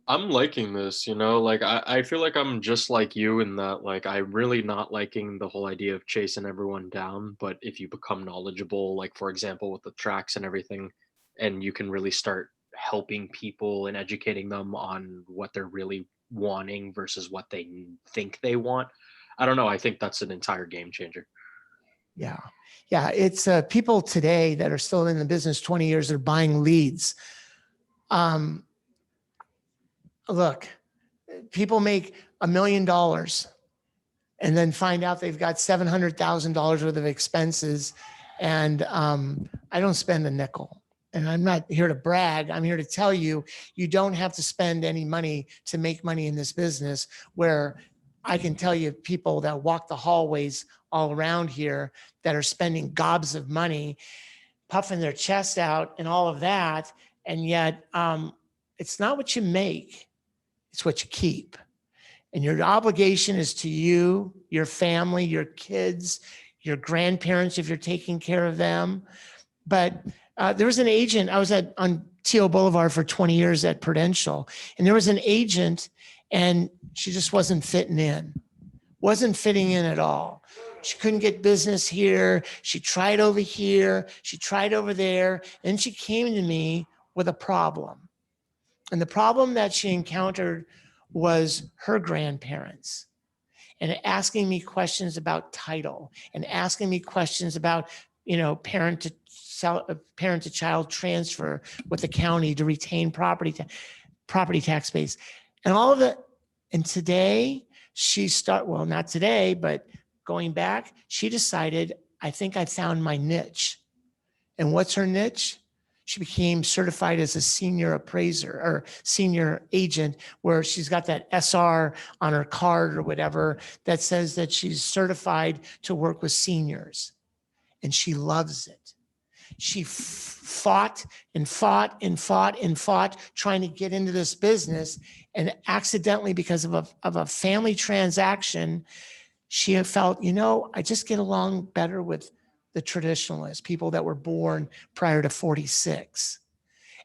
I'm liking this, I feel like I'm just like you in that, I'm really not liking the whole idea of chasing everyone down. But if you become knowledgeable, like, for example, with the tracks and everything, and you can really start helping people and educating them on what they're really wanting versus what they think they want. I don't know. I think that's an entire game changer. Yeah. Yeah. It's people today that are still in the business 20 years are buying leads. Look, people make $1 million and then find out they've got $700,000 worth of expenses. And I don't spend a nickel. And I'm not here to brag. I'm here to tell you, you don't have to spend any money to make money in this business, where I can tell you people that walk the hallways all around here that are spending gobs of money, puffing their chest out and all of that. And yet it's not what you make, it's what you keep. And your obligation is to you, your family, your kids, your grandparents, if you're taking care of them. But there was an agent, I was on Teal Boulevard for 20 years at Prudential, and there was an agent and she just wasn't fitting in at all. She couldn't get business here. She tried over here. She tried over there. And she came to me with a problem. And the problem that she encountered was her grandparents, and asking me questions about title, and asking me questions about, parent to child transfer with the county to retain property tax base and all of that. And today not today, but going back, she decided, I think I found my niche. And what's her niche? She became certified as a senior appraiser or senior agent, where she's got that SR on her card or whatever that says that she's certified to work with seniors. And she loves it. She fought and fought and fought and fought trying to get into this business. And accidentally, because of a family transaction, she had felt, I just get along better with the traditionalists, people that were born prior to 46.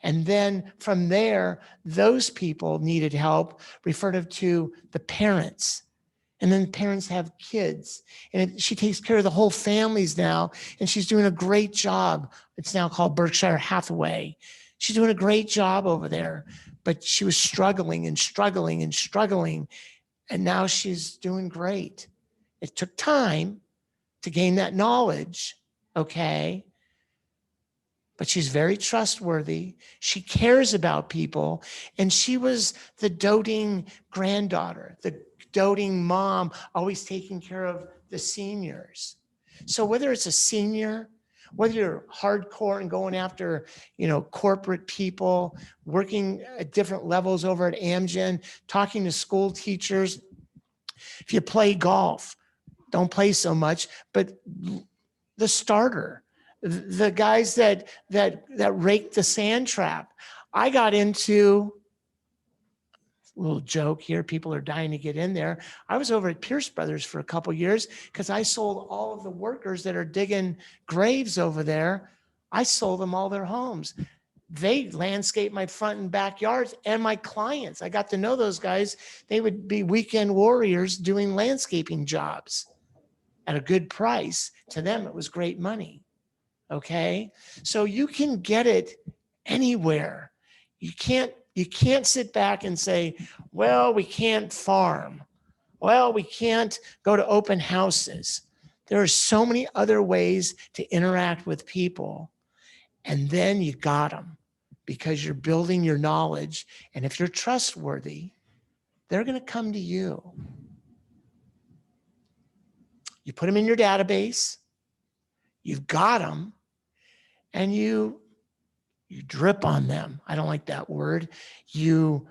And then from there, those people needed help, referred to the parents. And then parents have kids. And she takes care of the whole families now. And she's doing a great job. It's now called Berkshire Hathaway. She's doing a great job over there. But she was struggling and struggling and struggling. And now she's doing great. It took time to gain that knowledge, okay? But she's very trustworthy. She cares about people. And she was the doting granddaughter, the doting mom, always taking care of the seniors. So whether it's a senior, whether you're hardcore and going after, corporate people, working at different levels over at Amgen, talking to school teachers, if you play golf, don't play so much, but the starter, the guys that rake the sand trap. I got into, a little joke here, people are dying to get in there. I was over at Pierce Brothers for a couple of years because I sold all of the workers that are digging graves over there. I sold them all their homes. They landscape my front and backyards, and my clients. I got to know those guys. They would be weekend warriors doing landscaping jobs at a good price. To them, it was great money. Okay. So you can get it anywhere. You can't sit back and say, well, we can't farm. Well, we can't go to open houses. There are so many other ways to interact with people. And then you got them because you're building your knowledge. And if you're trustworthy, they're going to come to you. You put them in your database, you've got them, and you drip on them. I don't like that word. You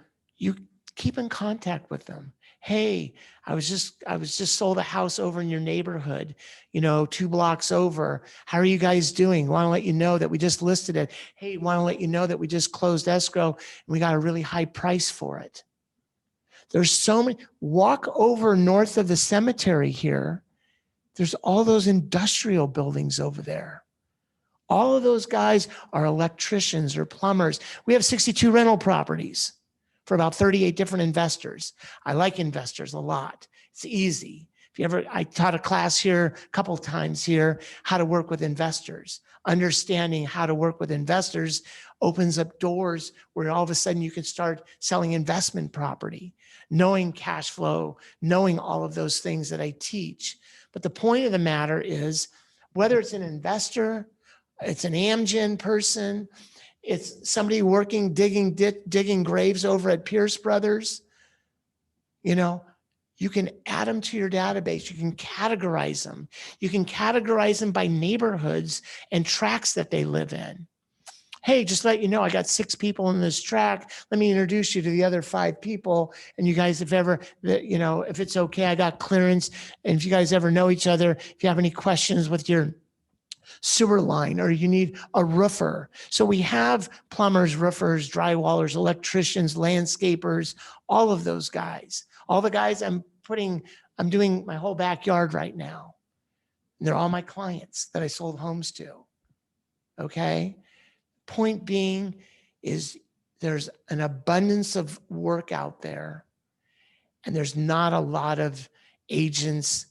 keep in contact with them. Hey, I was just sold a house over in your neighborhood, 2 blocks over. How are you guys doing? Want to let you know that we just listed it. Hey, want to let you know that we just closed escrow and we got a really high price for it. There's so many. Walk over north of the cemetery here. There's all those industrial buildings over there. All of those guys are electricians or plumbers. We have 62 rental properties for about 38 different investors. I like investors a lot. It's easy. I taught a class here a couple of times here, how to work with investors. Understanding how to work with investors opens up doors where all of a sudden you can start selling investment property, knowing cash flow, knowing all of those things that I teach. But the point of the matter is, whether it's an investor, it's an Amgen person, it's somebody working, digging graves over at Pierce Brothers, you know, you can add them to your database. You can categorize them. You can categorize them by neighborhoods and tracts that they live in. Hey, just let you know, I got 6 people in this track. Let me introduce you to the other 5 people. And you guys, if ever, you know, if it's okay, I got clearance. And if you guys ever know each other, if you have any questions with your sewer line or you need a roofer. So we have plumbers, roofers, drywallers, electricians, landscapers, all of those guys. All the guys I'm doing my whole backyard right now. And they're all my clients that I sold homes to. Okay. Point being is there's an abundance of work out there, and there's not a lot of agents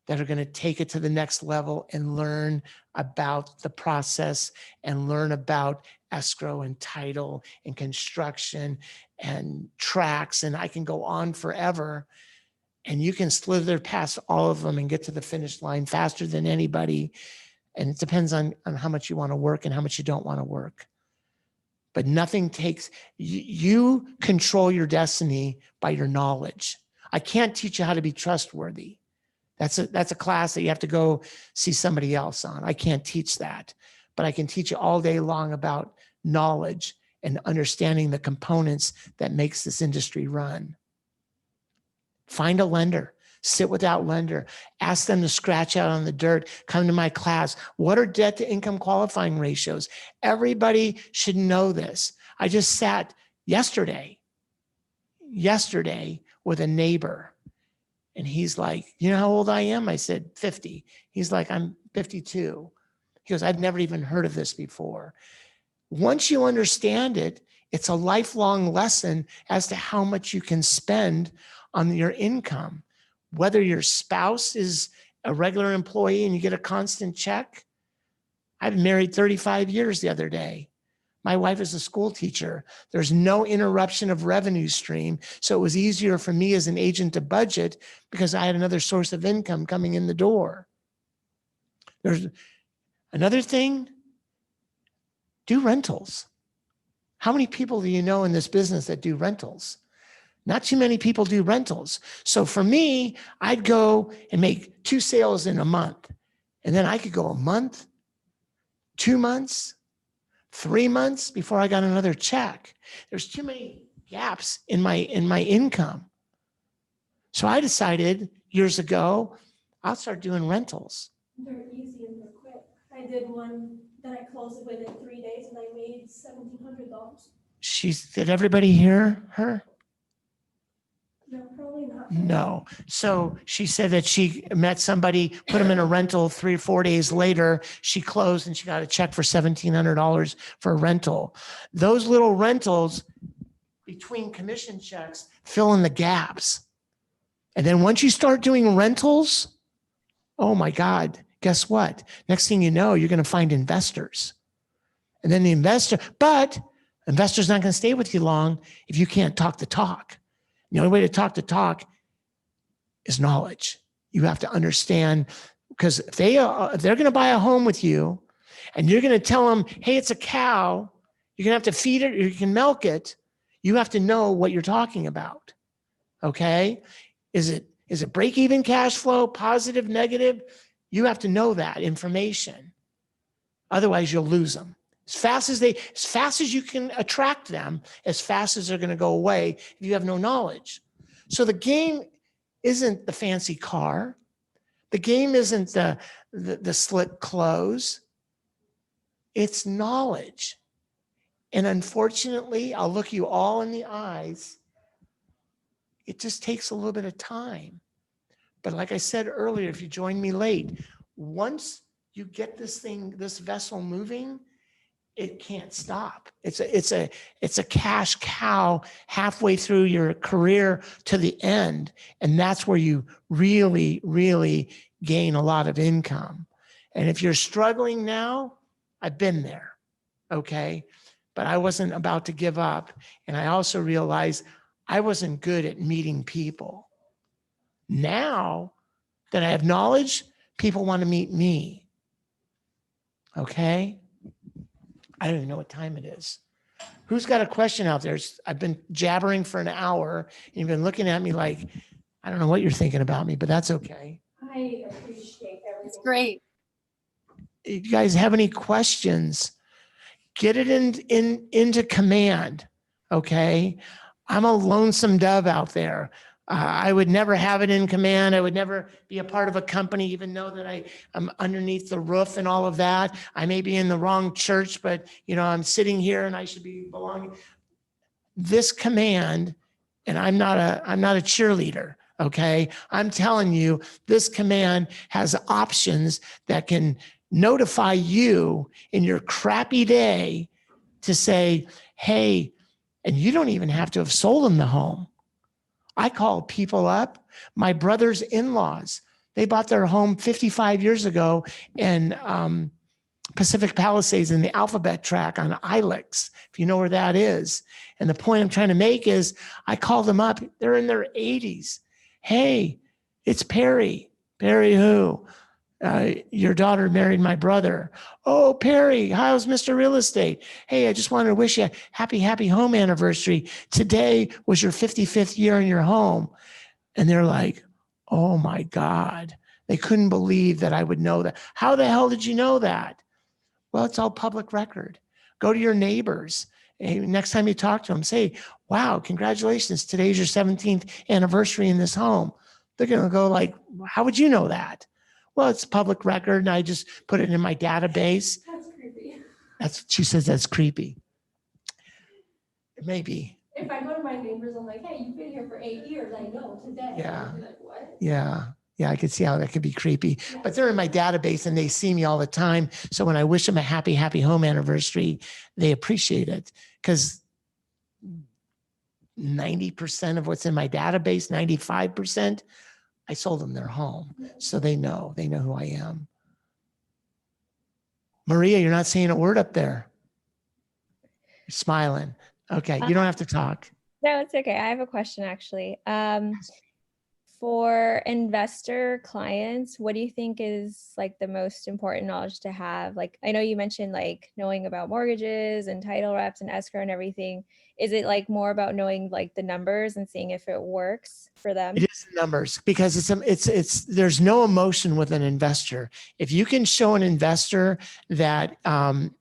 that are going to take it to the next level and learn about the process and learn about escrow and title and construction and tracks. And I can go on forever, and you can slither past all of them and get to the finish line faster than anybody. And it depends on how much you want to work and how much you don't want to work. But nothing takes, you control your destiny by your knowledge. I can't teach you how to be trustworthy. That's a class that you have to go see somebody else on. I can't teach that, but I can teach you all day long about knowledge and understanding the components that makes this industry run. Find a lender, sit with that lender, ask them to scratch out on the dirt, come to my class. What are debt to income qualifying ratios? Everybody should know this. I just sat yesterday with a neighbor. And he's like, you know how old I am? I said, 50. He's like, I'm 52. He goes, I've never even heard of this before. Once you understand it, it's a lifelong lesson as to how much you can spend on your income. Whether your spouse is a regular employee and you get a constant check. I've been married 35 years the other day. My wife is a school teacher. There's no interruption of revenue stream. So it was easier for me as an agent to budget because I had another source of income coming in the door. There's another thing, do rentals. How many people do you know in this business that do rentals? Not too many people do rentals. So for me, I'd go and make 2 sales in a month. And then I could go a month, 2 months, 3 months before I got another check. There's too many gaps in my income. So I decided years ago, I'll start doing rentals. They're easy and they're quick. I did one that I closed it within 3 days and I made $1,700. Did everybody hear her? No, probably not. No. So she said that she met somebody, put them in a rental 3 or 4 days later. She closed and she got a check for $1,700 for a rental. Those little rentals between commission checks fill in the gaps. And then once you start doing rentals, oh my God, guess what? Next thing you know, you're going to find investors. And then the investor's not going to stay with you long if you can't talk the talk. The only way to talk is knowledge. You have to understand, because if they're going to buy a home with you and you're going to tell them, hey, it's a cow, you're going to have to feed it or you can milk it. You have to know what you're talking about. Okay. Is it break-even cash flow, positive, negative? You have to know that information. Otherwise you'll lose them. As fast as you can attract them, as fast as they're going to go away if you have no knowledge. So the game isn't the fancy car. The game isn't the slick clothes. It's knowledge. And unfortunately, I'll look you all in the eyes. It just takes a little bit of time. But like I said earlier, if you joined me late, once you get this vessel moving, it can't stop. It's a cash cow halfway through your career to the end. And that's where you really, really gain a lot of income. And if you're struggling now, I've been there. Okay. But I wasn't about to give up. And I also realized I wasn't good at meeting people. Now that I have knowledge, people want to meet me. Okay. I don't even know what time it is. Who's got a question out there? I've been jabbering for an hour and you've been looking at me like, I don't know what you're thinking about me, but that's okay. I appreciate everything. It's great. You guys have any questions? Get it into command. Okay. I'm a lonesome dove out there. I would never have it in command. I would never be a part of a company, even though that I'm underneath the roof and all of that. I may be in the wrong church, but I'm sitting here and I should be belonging. This command, and I'm not a cheerleader. Okay. I'm telling you, this command has options that can notify you in your crappy day to say, hey, and you don't even have to have sold them the home. I call people up, my brother's in-laws. They bought their home 55 years ago in Pacific Palisades in the Alphabet Track on Ilex, if you know where that is. And the point I'm trying to make is I called them up. They're in their 80s. Hey, it's Perry. Perry who? Your daughter married my brother. Oh, Perry, how's Mr. Real Estate? Hey, I just wanted to wish you a happy home anniversary. Today was your 55th year in your home. And they're like, oh my God. They couldn't believe that I would know that. How the hell did you know that? Well, it's all public record. Go to your neighbors. Hey, next time you talk to them, say, wow, congratulations. Today's your 17th anniversary in this home. They're going to go like, how would you know that? Well, it's public record and I just put it in my database. That's creepy. She says that's creepy. Maybe. If I go to my neighbors, I'm like, hey, you've been here for 8 years. I know today. Yeah. I'd be like, what? Yeah. Yeah, I could see how that could be creepy, but they're in my database and they see me all the time. So when I wish them a happy home anniversary, they appreciate it because 90% of what's in my database, 95%, I sold them their home. So they know who I am. Maria, you're not saying a word up there. You're smiling. Okay. You don't have to talk. No, it's okay. I have a question actually. For investor clients, what do you think is like the most important knowledge to have? Like, I know you mentioned like knowing about mortgages and title reps and escrow and everything. Is it like more about knowing like the numbers and seeing if it works for them? It is the numbers because it's there's no emotion with an investor. If you can show an investor that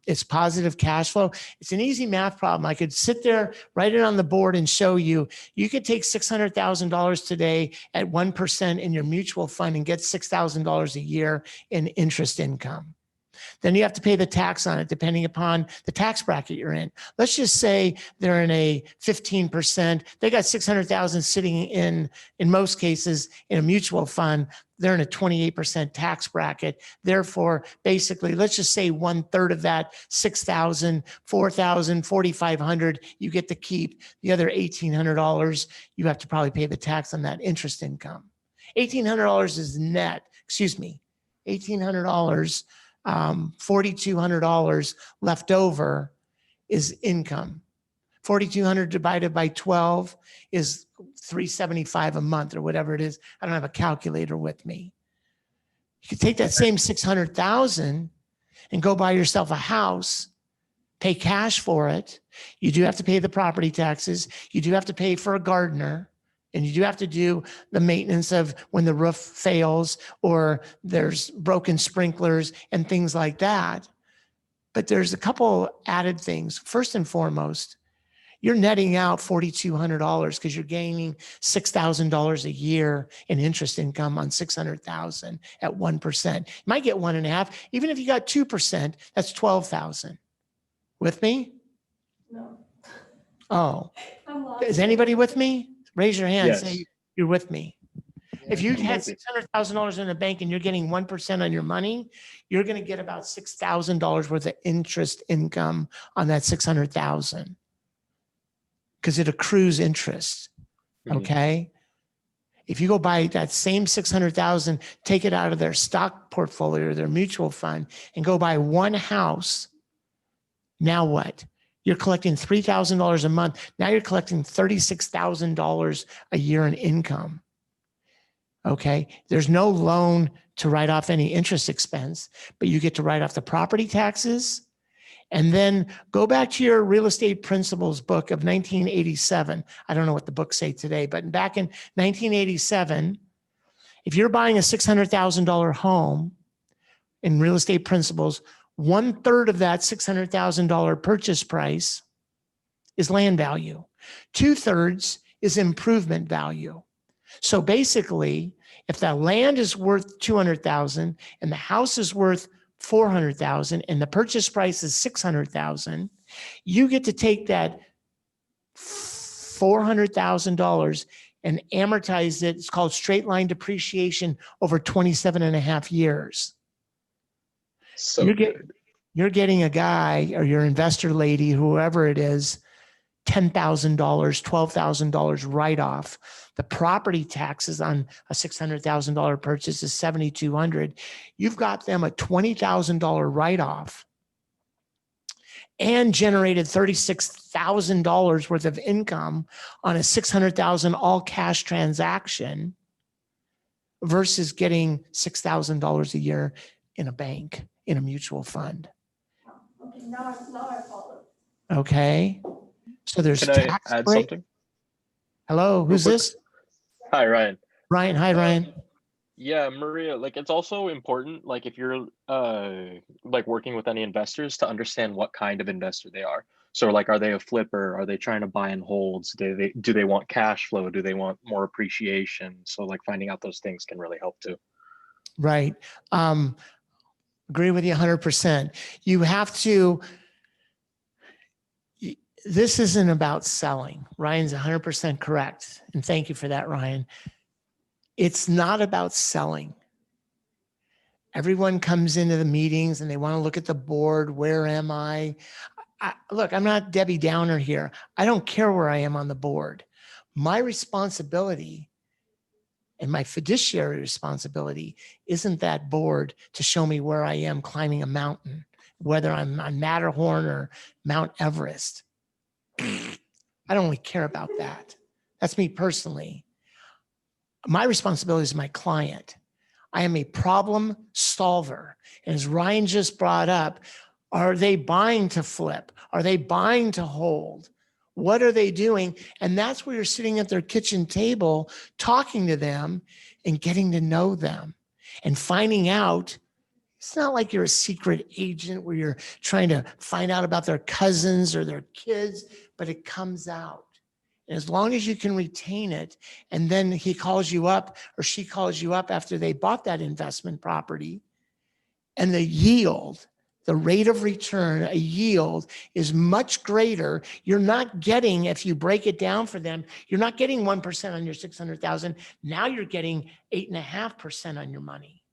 it's positive cash flow, it's an easy math problem. I could sit there, write it on the board and show you, you could take $600,000 today at 1% in your mutual fund and get $6,000 a year in interest income. Then you have to pay the tax on it depending upon the tax bracket you're in. Let's just say they're in a 15%. They got 600,000 sitting in most cases in a mutual fund. They're in a 28% tax bracket. Therefore, basically, let's just say 1/3 of that 6,000, 4,000, 4,500, you get to keep. The other $1,800, you have to probably pay the tax on that interest income. $1,800 is net, $1,800. $4,200 left over is income. 4,200 divided by 12 is $375 a month or whatever it is. I don't have a calculator with me. You could take that same 600,000 and go buy yourself a house, pay cash for it. You do have to pay the property taxes. You do have to pay for a gardener. And you do have to do the maintenance of when the roof fails or there's broken sprinklers and things like that. But there's a couple added things. First and foremost, you're netting out $4,200 because you're gaining $6,000 a year in interest income on $600,000 at 1%. You might get 1.5. Even if you got 2%, that's $12,000. With me? No. Oh, I'm lost. is anybody with me? Raise your hand. Yes. Say you're with me. If you had $600,000 in the bank and you're getting 1% on your money, you're going to get about $6,000 worth of interest income on that 600,000 because it accrues interest. Okay. If you go buy that same 600,000, take it out of their stock portfolio or their mutual fund and go buy one house. Now what? You're collecting $3,000 a month. Now you're collecting $36,000 a year in income. Okay. There's no loan to write off any interest expense, but you get to write off the property taxes. And then go back to your real estate principles book of 1987. I don't know what the books say today, but back in 1987, if you're buying a $600,000 home in real estate principles, 1/3 of that $600,000 purchase price is land value. 2/3 is improvement value. So basically, if that land is worth 200,000 and the house is worth 400,000 and the purchase price is 600,000, you get to take that $400,000 and amortize it. It's called straight line depreciation over 27 and a half years. So You're getting a guy or your investor lady, whoever it is, $10,000, $12,000 write-off. The property taxes on a $600,000 purchase is $7,200. You've got them a $20,000 write-off and generated $36,000 worth of income on a $600,000 all cash transaction versus getting $6,000 a year in a bank, in a mutual fund. Okay, now I follow. Okay. So there's can I tax add break. something? Hello, Real who's quick? this? Hi, Ryan. Ryan. Hi, Ryan. Yeah, Maria, like it's also important, like if you're like working with any investors to understand what kind of investor they are. So like, are they a flipper? Are they trying to buy and holds? Do they want cash flow? Do they want more appreciation? So like finding out those things can really help too. Right. Agree with you 100%. You have to, this isn't about selling. Ryan's 100% correct. And thank you for that, Ryan. It's not about selling. Everyone comes into the meetings and they want to look at the board. Where am I? Look, I'm not Debbie Downer here. I don't care where I am on the board. My responsibility and my fiduciary responsibility isn't that board to show me where I am climbing a mountain, whether I'm on Matterhorn or Mount Everest. I don't really care about that. That's me personally. My responsibility is my client. I am a problem solver. And as Ryan just brought up, are they buying to flip? Are they buying to hold? What are they doing? And that's where you're sitting at their kitchen table, talking to them and getting to know them and finding out. It's not like you're a secret agent where you're trying to find out about their cousins or their kids, but it comes out. And as long as you can retain it, and then he calls you up or she calls you up after they bought that investment property, and the yield, the rate of return, a yield is much greater. You're not getting, if you break it down for them, you're not getting 1% on your 600,000. Now you're getting 8.5% on your money.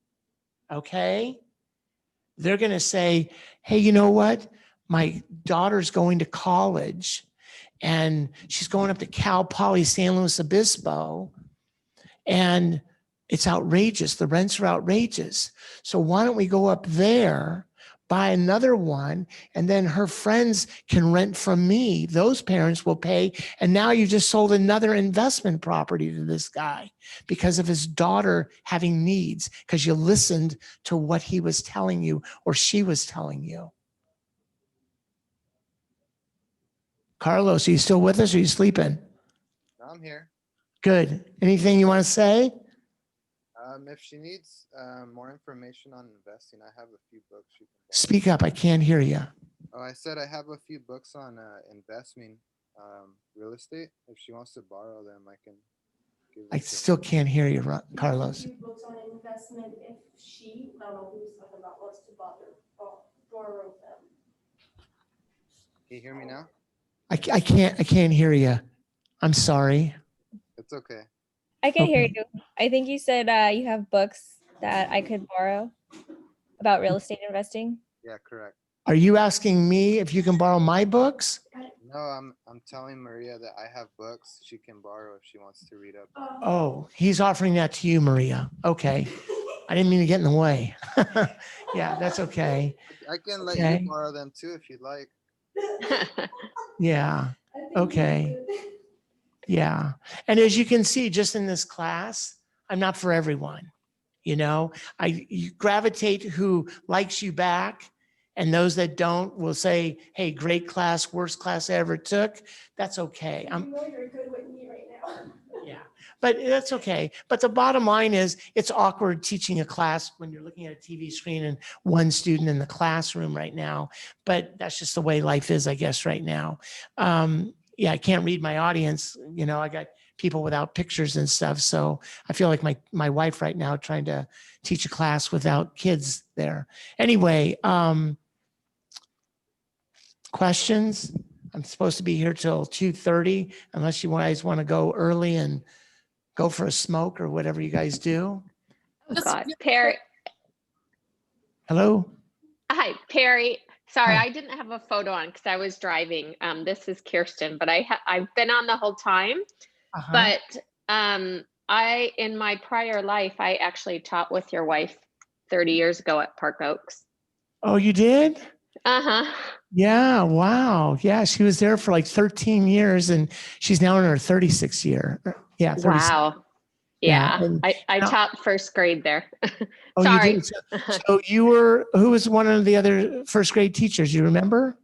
Okay. They're going to say, hey, you know what? My daughter's going to college and she's going up to Cal Poly San Luis Obispo, and it's outrageous. The rents are outrageous. So why don't we go up there, buy another one, and then her friends can rent from me. Those parents will pay. And now you just sold another investment property to this guy because of his daughter having needs, because you listened to what he was telling you or she was telling you. Carlos, are you still with us or are you sleeping? I'm here. Good. Anything you want to say? If she needs more information on investing, I have a few books she can borrow. Speak up. I can't hear you. Oh, I said I have a few books on investing real estate. If she wants to borrow them, I can give them I to still her. can't hear you, Carlos. A few books on investment if she, I don't know who's talking about, wants to borrow them. Can you hear me now? I can't hear you. I'm sorry. It's okay. I can hear Okay. you. I think you said you have books that I could borrow about real estate investing. Yeah, correct. Are you asking me if you can borrow my books? No, I'm telling Maria that I have books she can borrow if she wants to read up. Oh, he's offering that to you, Maria. Okay. I didn't mean to get in the way. Yeah, that's okay. I can let Okay. you borrow them too if you'd like. Yeah. Okay. Yeah. And as you can see, just in this class, I'm not for everyone. You know, you gravitate who likes you back, and those that don't will say, hey, great class, worst class I ever took. That's okay. You know you're good with me right now. Yeah, but that's okay. But the bottom line is it's awkward teaching a class when you're looking at a TV screen and one student in the classroom right now. But that's just the way life is, I guess, right now. Yeah, I can't read my audience. You know, I got people without pictures and stuff. So I feel like my wife right now trying to teach a class without kids there. Anyway, questions? I'm supposed to be here till 2:30 unless you guys want to go early and go for a smoke or whatever you guys do. Oh Just God, real Perry. Hello? Hi, Perry. Sorry, Hi. I didn't have a photo on because I was driving. This is Kirsten, but I've been on the whole time. Uh-huh. But in my prior life, I actually taught with your wife 30 years ago at Park Oaks. Oh, you did? Uh-huh. Yeah, wow. Yeah, she was there for like 13 years and she's now in her 36th year. Yeah, 36. Wow. Yeah. Yeah. And I now- taught first grade there. oh, Sorry. you did? So you were, who was one of the other first grade teachers? You remember?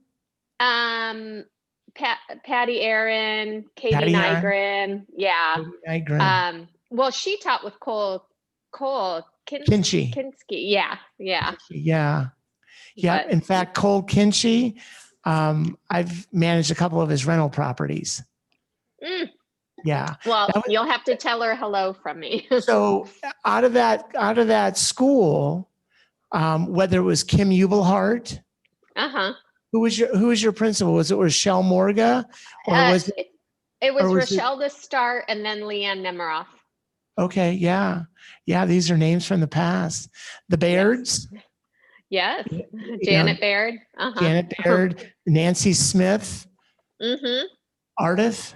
Patty Aaron, Katie Patty Aaron. Nygren. Yeah. Katie Nygren. Well, she taught with Cole Kinchy. Kinsky. Yeah. Yeah. Yeah. Yeah. But- In fact, Cole Kinchy, I've managed a couple of his rental properties. Mm. Yeah. Well, That was- you'll have to tell her hello from me. So out of that school, whether it was Kim Ubelhart, Uh-huh. who was your principal? Was it Rochelle Morga, or was it? It was or was it- Rochelle to start and then Leanne Nemiroff. Okay, yeah, yeah. These are names from the past. The Bairds, Yes. you Janet know, Baird. Uh-huh. Janet Baird, Nancy Smith, Mm-hmm. Ardith.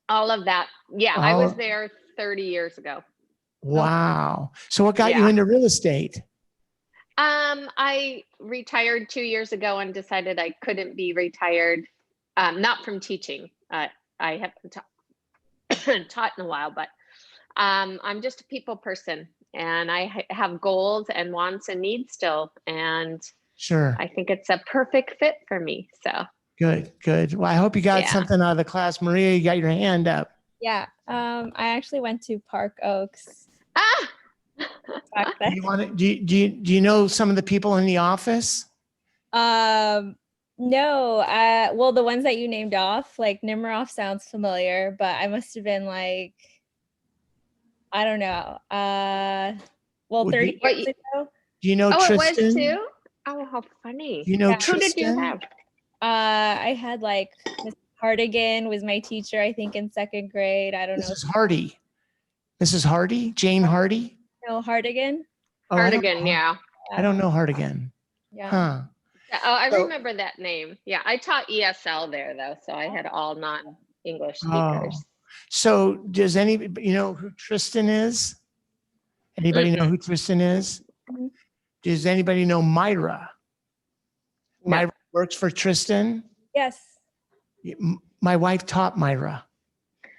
All of that. Yeah, I All was of- there 30 years ago. Wow. So what got you Yeah. into real estate? I retired 2 years ago and decided I couldn't be retired, not from teaching. I haven't taught in a while, but I'm just a people person, and I have goals and wants and needs still, and Sure. I think it's a perfect fit for me. So Good, good. Well, I hope you got Yeah. something out of the class. Maria, you got your hand up. Yeah. I actually went to Park Oaks. ah, back then. Do you want to, do you know some of the people in the office? No, well, the ones that you named off, like Nemiroff sounds familiar, but I must have been like, I don't know. Well, Would 30 you- What years you- ago. Do you know oh, it Tristan? was too. Oh, how funny! Do you know Yeah. Who did you Tristan? have? I had like Miss Hardigan was my teacher, I think in second grade. I don't know. Mrs. Hardy. Mrs. Hardy? Jane Hardy? No, Hardigan. Oh, I don't Hardigan, know. yeah. I don't know Hardigan. Yeah. Huh. Oh, I So- remember that name. Yeah, I taught ESL there though, so I had all non-English Oh. speakers. So does anybody, you know who Tristan is? Anybody know who Tristan is? Mhm. Does anybody know Myra? No. Myra works for Tristan. Yes. My wife taught Myra.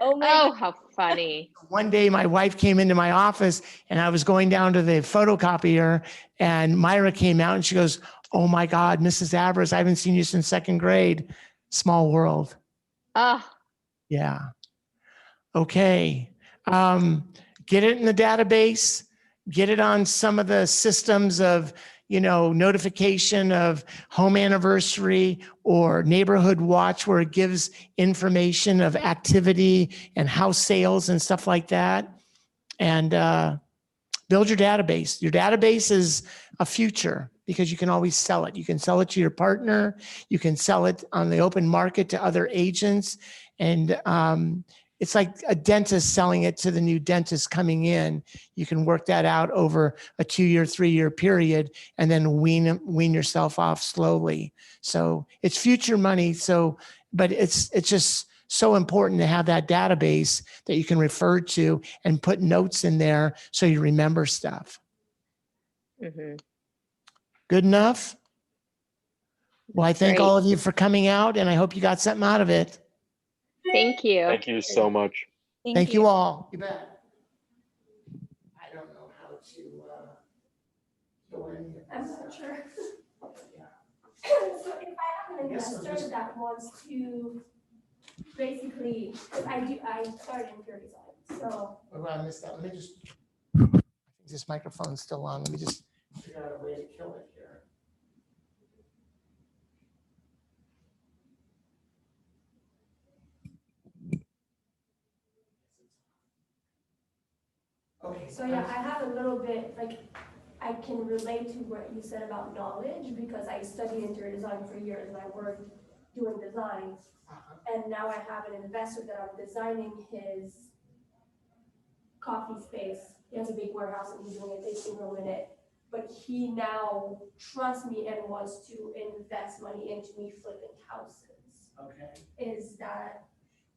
Oh my Oh, God. how funny! One day my wife came into my office and I was going down to the photocopier and Myra came out and she goes, oh my God, Mrs. Abourisk, I haven't seen you since second grade. Small world. Oh, Yeah. Okay. Get it in the database, get it on some of the systems of, you know, notification of home anniversary or neighborhood watch where it gives information of activity and house sales and stuff like that. And build your database. Your database is a future because you can always sell it. You can sell it to your partner. You can sell it on the open market to other agents. And it's like a dentist selling it to the new dentist coming in. You can work that out over a 2-year, 3-year period and then wean yourself off slowly. So it's future money. So, but it's just so important to have that database that you can refer to and put notes in there so you remember stuff. mhm. Good enough? Well, I thank Great. all of you for coming out and I hope you got something out of it. Thank you. Thank you so much. Thank you all. You bet. go in? I'm not sure. Yeah. So if I have an I guess I'll investor just- that wants to basically, because I started in interior design, so. Oh, I missed that. Let me just, I think this microphone's still on. Let me just figure out a way to kill it here. Okay. So yeah, I have a little bit, like, I can relate to what you said about knowledge, because I studied interior design for years and I worked doing design. And now I have an investor that I'm designing his coffee space. He has a big warehouse and he's doing a tasting room in it. But he now trusts me and wants to invest money into me flipping houses. Okay. Is that,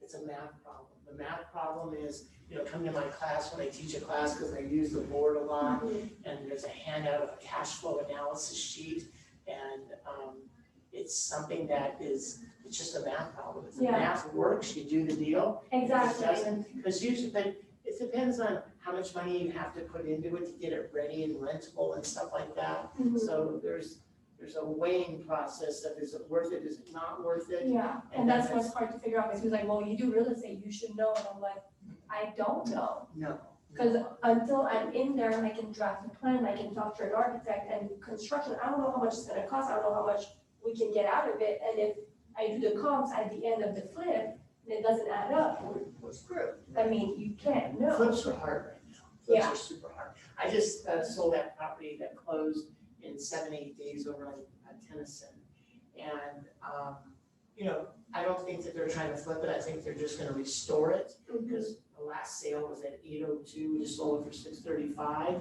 It's a math problem. The math problem is, come to my class when I teach a class, because I use the board a lot, and there's a handout of a cash flow analysis sheet, and it's something that is, it's just a math problem. If the Yeah. math works, you do the deal. exactly. If it doesn't, because usually, but it depends on how much money you have to put into it to get it ready and rentable and stuff like that. Mhm. So there's a weighing process of, is it worth it, is it not worth it? Yeah, And and that's then what's hard to figure out, because he was like, well, you do real estate, you should know, and I'm like, I don't know. No. Because until I'm in there and I can draft a plan, I can talk to an architect, and construction, I don't know how much it's gonna cost, I don't know how much we can get out of it, and if I do the comps at the end of the flip, and it doesn't add up, we're screwed. I mean, you can't know. Flips are hard right now. Flips Yeah. are super hard. I just sold that property that closed in 7-8 days over on Tennyson. And, I don't think that they're trying to flip it. I think they're just gonna restore it, because the last sale was at 802, we just sold it for 635.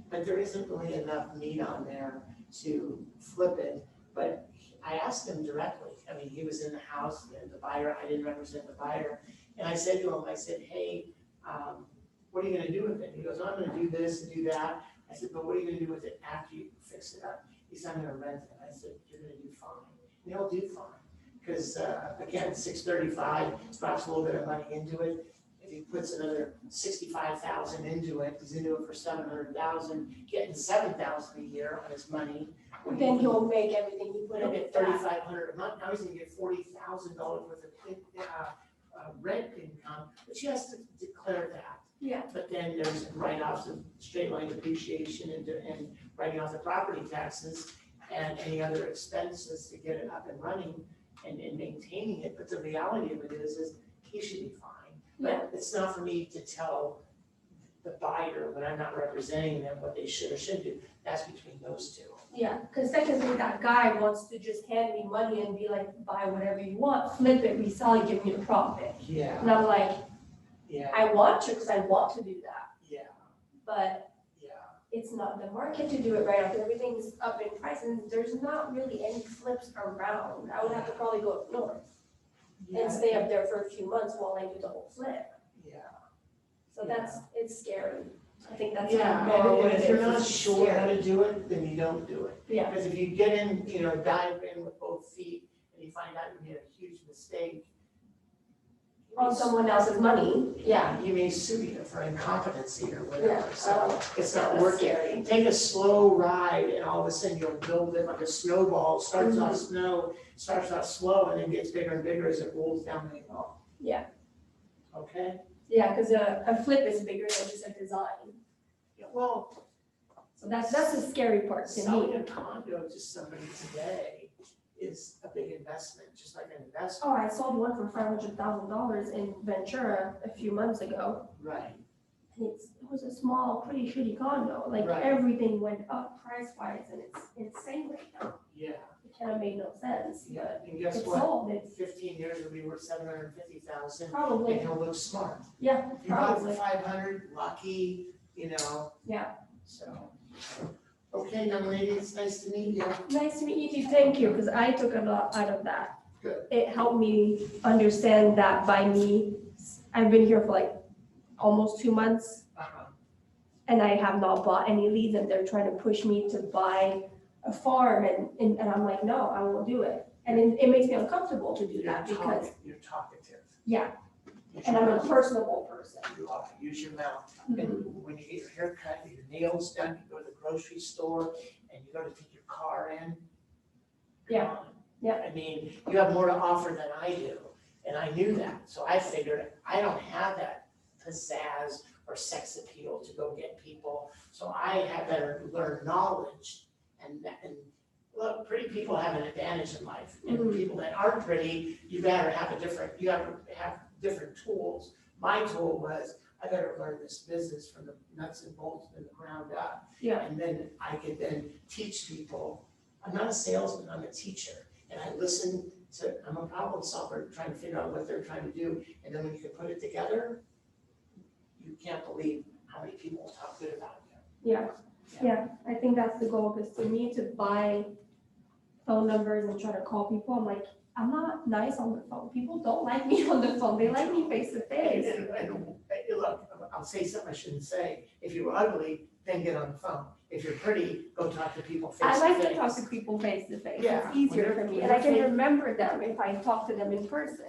But there isn't really enough meat on there to flip it. But I asked him directly. I mean, he was in the house, the buyer, I didn't represent the buyer. And I said to him, hey, what are you gonna do with it? He goes, I'm gonna do this and do that. I said, but what are you gonna do with it after you fix it up? He said, I'm gonna rent it. I said, you're gonna do fine. And he'll do fine. Because again, 635, drops a little bit of money into it. If he puts another 65,000 into it, he's into it for 700,000, getting 7,000 a year on his money. Then he'll make everything he put He'll in get it back. 3,500 a month. Now he's gonna get $40,000 worth of rent income, but he has to declare that. Yeah, But then there's write-offs of straight line depreciation and writing off the property taxes and any other expenses to get it up and running and maintaining it. But the reality of it is he should be fine. But it's not for me to tell the buyer when I'm not representing them what they should or shouldn't do. That's between those two. yeah, because technically that guy wants to just hand me money and be like, buy whatever you want, flip it, resell it, give me a profit. Yeah. And I'm like, Yeah. I want to, because I want to do that, Yeah. but Yeah. it's not the market to do it right now, because everything's up in price, and there's not really any flips around. I would have to probably go up north and stay up there for a few months while I do the whole flip. Yeah. So it's scary. I think that's Yeah, more what and it if you're is. not It's sure how scary. to do it, then you don't do it. Yeah, Because if you get in, dive in with both feet and you find out you made a huge mistake. on someone else's money, yeah. You may sue you for incompetency or Yeah, whatever, so it's not that's working. scary. Take a slow ride and all of a sudden you'll build it like a snowball, starts off starts off slow and then gets bigger and bigger as it rolls down the hill. Yeah, Okay? yeah, because a flip is bigger than just a design. Yeah, well, So that's the scary part to selling me. a condo to somebody today is a big investment, just like an investment. Oh, I sold one for $500,000 in Ventura a few months ago. Right. And it was a small, pretty shitty condo. Like Right. everything went up price wise, and it's insane right now. Yeah. It kind of made no sense. Yeah, and guess It's what? sold. It's 15 years it'll be worth 750,000 and probably, he'll look smart. yeah, If you bought it for probably. 500, lucky, Yeah. so. Okay, young lady, it's nice to meet you. Nice to meet you. Thank you, because I took a lot out of that. Good. It helped me understand that by me, I've been here for like almost 2 months, Uh-huh. and I have not bought any leads, and they're trying to push me to buy a farm, and I'm like, no, I won't do it. And it makes me uncomfortable to do that because, You're talkative. yeah, Use and your I'm a mouth. personable person. You are, use your mouth. Mhm. And when you get your hair cut, your nails done, you go to the grocery store, and you go to take your car in. Yeah, come on. yeah. I mean, you have more to offer than I do, and I knew that, so I figured I don't have that pizzazz or sex appeal to go get people, so I had better learn knowledge, and look, pretty people have an advantage in life, and people that aren't pretty, you have to have different tools. My tool was, I gotta learn this business from the nuts and bolts from the ground up. Yeah. And then I could then teach people. I'm not a salesman, I'm a teacher. And I listen to, I'm a problem solver, trying to figure out what they're trying to do. And then when you can put it together, you can't believe how many people talk good about you. Yeah, I think that's the goal, because for me to buy phone numbers and try to call people, I'm like, I'm not nice on the phone. People don't like me on the phone. They like me face to face. And look, I'll say something I shouldn't say. If you're ugly, then get on the phone. If you're pretty, go talk to people face to face. I like to talk to people face to face. Yeah, It's easier when for you're- me, when and I you're can face- remember them if I talk to them in person.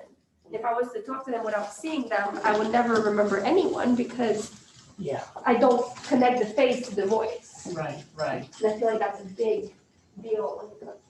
If I was to talk to them without seeing them, I would never remember anyone because Yeah, I don't connect the face to the voice. right. And I feel like that's a big deal when it comes